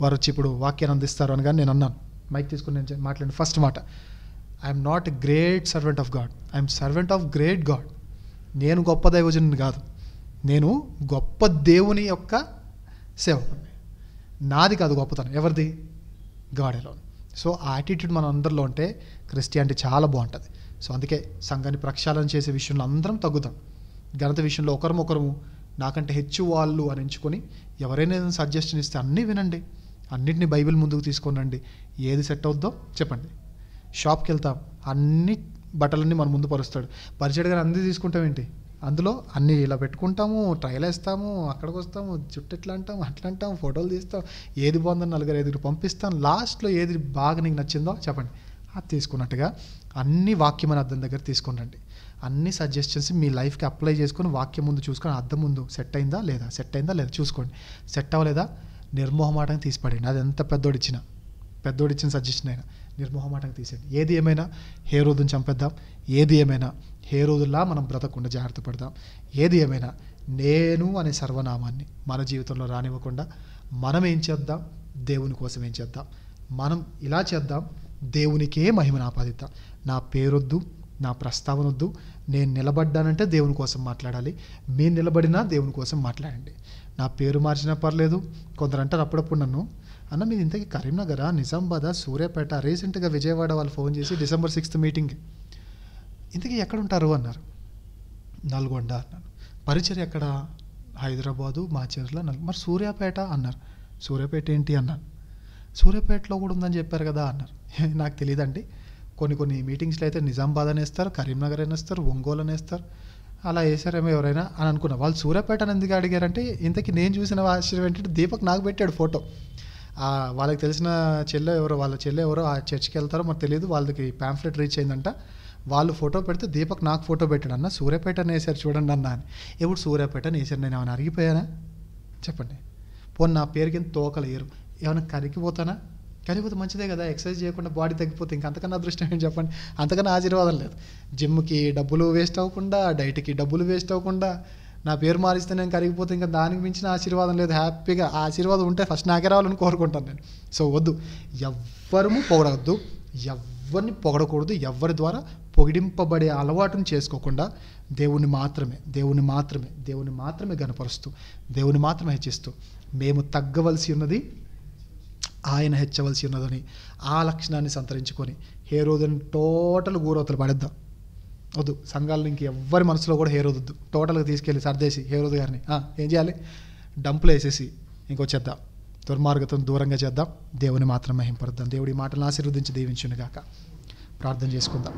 వారు వచ్చి ఇప్పుడు వాక్యాన్ని అందిస్తారు అనగానే నేను అన్నాను, మైక్ తీసుకుని నేను మాట్లాడిన ఫస్ట్ మాట, I'm not a great servant of God, I'm servant of great God. నేను గొప్ప దైవజనుని కాదు, నేను గొప్ప దేవుని యొక్క సేవకుని. నాది కాదు గొప్పతనం, ఎవరిది? God alone. సో ఆ యాటిట్యూడ్ మన అందరిలో ఉంటే క్రిస్టియానిటీ చాలా బాగుంటుంది. సో అందుకే సంఘాన్ని ప్రక్షాళన చేసే విషయంలో అందరం తగ్గుతాం. ఘనత విషయంలో ఒకరము నాకంటే హెచ్చు వాళ్ళు అని ఎంచుకొని ఎవరైనా సజెషన్ ఇస్తే అన్నీ వినండి, అన్నిటిని బైబిల్ ముందుకు తీసుకొనండి. ఏది సెట్ అవుద్దో చెప్పండి. షాప్కి వెళ్తాం, అన్ని బట్టలన్నీ మన ముందు పరుస్తాడు. పరిచయం గారు అన్నీ తీసుకుంటాం ఏంటి, అందులో అన్నీ ఇలా పెట్టుకుంటాము, ట్రయల్ వేస్తాము, అక్కడికి వస్తాము, జుట్టు ఎట్లా అంటాము, అట్లా అంటాము, ఫోటోలు తీస్తాం, ఏది బాగుందని 4-5 పంపిస్తాం, లాస్ట్లో ఏది బాగా నీకు నచ్చిందో చెప్పండి, అది తీసుకున్నట్టుగా అన్ని వాక్యం అనే అద్దం దగ్గర తీసుకుని అన్ని సజెషన్స్ మీ లైఫ్కి అప్లై చేసుకొని వాక్యం ముందు చూసుకొని అద్దం ముందు సెట్ అయిందా లేదా చూసుకోండి. సెట్ అవ్వలేదా నిర్మోహమాటంగా తీసిపడండి. అది ఎంత పెద్దోడిచ్చిన సజెషన్ అయినా నిర్మోహమాటంగా తీసేయండి. ఏది ఏమైనా హేరోదుని చంపేద్దాం, ఏది ఏమైనా హేరోదులా మనం బ్రతకకుండా జాగ్రత్త పడదాం. ఏది ఏమైనా నేను అనే సర్వనామాన్ని మన జీవితంలో రానివ్వకుండా మనం ఏం చేద్దాం, దేవుని కోసం ఏం చేద్దాం, మనం ఇలా చేద్దాం, దేవునికే మహిమను ఆపాదిద్దాం. నా పేరొద్దు, నా ప్రస్తావన వద్దు, నేను నిలబడ్డానంటే దేవుని కోసం మాట్లాడాలి, మీరు నిలబడినా దేవుని కోసం మాట్లాడండి. నా పేరు మార్చినా పర్లేదు. కొందరు అంటారు అప్పుడప్పుడు నన్ను, అన్న మీది ఇంతకీ కరీంనగరా, నిజామాబాద్, సూర్యాపేట, రీసెంట్గా విజయవాడ వాళ్ళు ఫోన్ చేసి December 6th మీటింగ్, ఇంతకీ ఎక్కడుంటారు అన్నారు. నల్గొండ అన్నాను. పరిచయం ఎక్కడ? హైదరాబాదు, మాచర్ల, మరి సూర్యాపేట అన్నారు. సూర్యాపేట ఏంటి అన్నాను. సూర్యాపేటలో కూడా ఉందని చెప్పారు కదా అన్నారు. నాకు తెలియదండి, కొన్ని మీటింగ్స్లో అయితే నిజామాబాద్ అనేస్తారు, కరీంనగర్ అనేస్తారు, ఒంగోలు అనేస్తారు. అలా వేసారేమో ఎవరైనా అని అనుకున్నా. వాళ్ళు సూర్యాపేట అని ఎందుకు అడిగారంటే, ఇంతకీ నేను చూసిన ఆశ్చర్యం ఏంటంటే దీపక్ నాకు పెట్టాడు ఫోటో. వాళ్ళకి తెలిసిన వాళ్ళ చెల్లె ఎవరో ఆ చర్చ్కి వెళ్తారో మరి తెలియదు, వాళ్ళకి ప్యాంఫ్లెట్ రీచ్ అయిందంట. వాళ్ళు ఫోటో పెడితే దీపక్ నాకు ఫోటో పెట్టాడు. అన్న సూర్యాపేట అని వేసారు చూడండి అన్న అని. ఎప్పుడు సూర్యాపేట అని వేసారు, నేను ఏమైనా అరిగిపోయానా చెప్పండి? పోనీ నా పేరు కింద తోకలు ఏరు, ఏమైనా కరిగిపోతానా? కరిగిపోతే మంచిదే కదా, ఎక్సర్సైజ్ చేయకుండా బాడీ తగ్గిపోతే ఇంకా అంతకన్నా అదృష్టం ఏం చెప్పండి? అంతకన్నా ఆశీర్వాదం లేదు. జిమ్కి డబ్బులు వేస్ట్ అవ్వకుండా, డైట్కి డబ్బులు వేస్ట్ అవ్వకుండా, నా పేరు మారిస్తే నేను కరిగిపోతే ఇంకా దానికి మించిన ఆశీర్వాదం లేదు. హ్యాపీగా ఆ ఆశీర్వాదం ఉంటే ఫస్ట్ నాకే రావాలని కోరుకుంటాను నేను. సో వద్దు, ఎవ్వరము పొగడవద్దు, ఎవరిని పొగడకూడదు. ఎవరి ద్వారా పొగిడింపబడే అలవాటును చేసుకోకుండా దేవుని మాత్రమే గనపరుస్తూ, దేవుని మాత్రమే హెచ్చిస్తూ, మేము తగ్గవలసి ఉన్నది ఆయన హెచ్చవలసి ఉన్నదని ఆ లక్షణాన్ని సంతరించుకొని హేరోదుని టోటల్ గూరవతలు పడేద్దాం. వద్దు, సంఘాలను ఇంకెవ్వరి మనసులో కూడా హేరోదొద్దు. టోటల్గా తీసుకెళ్ళి సర్దేసి హేరోదు గారిని ఏం చేయాలి, డంపులు వేసేసి ఇంకొచ్చేద్దాం, దుర్మార్గతను దూరంగా చేద్దాం, దేవుని మాత్రం మహింపరుద్దాం. దేవుడి మాటలను ఆశీర్వదించి దీవించును గాక. ప్రార్థన చేసుకుందాం.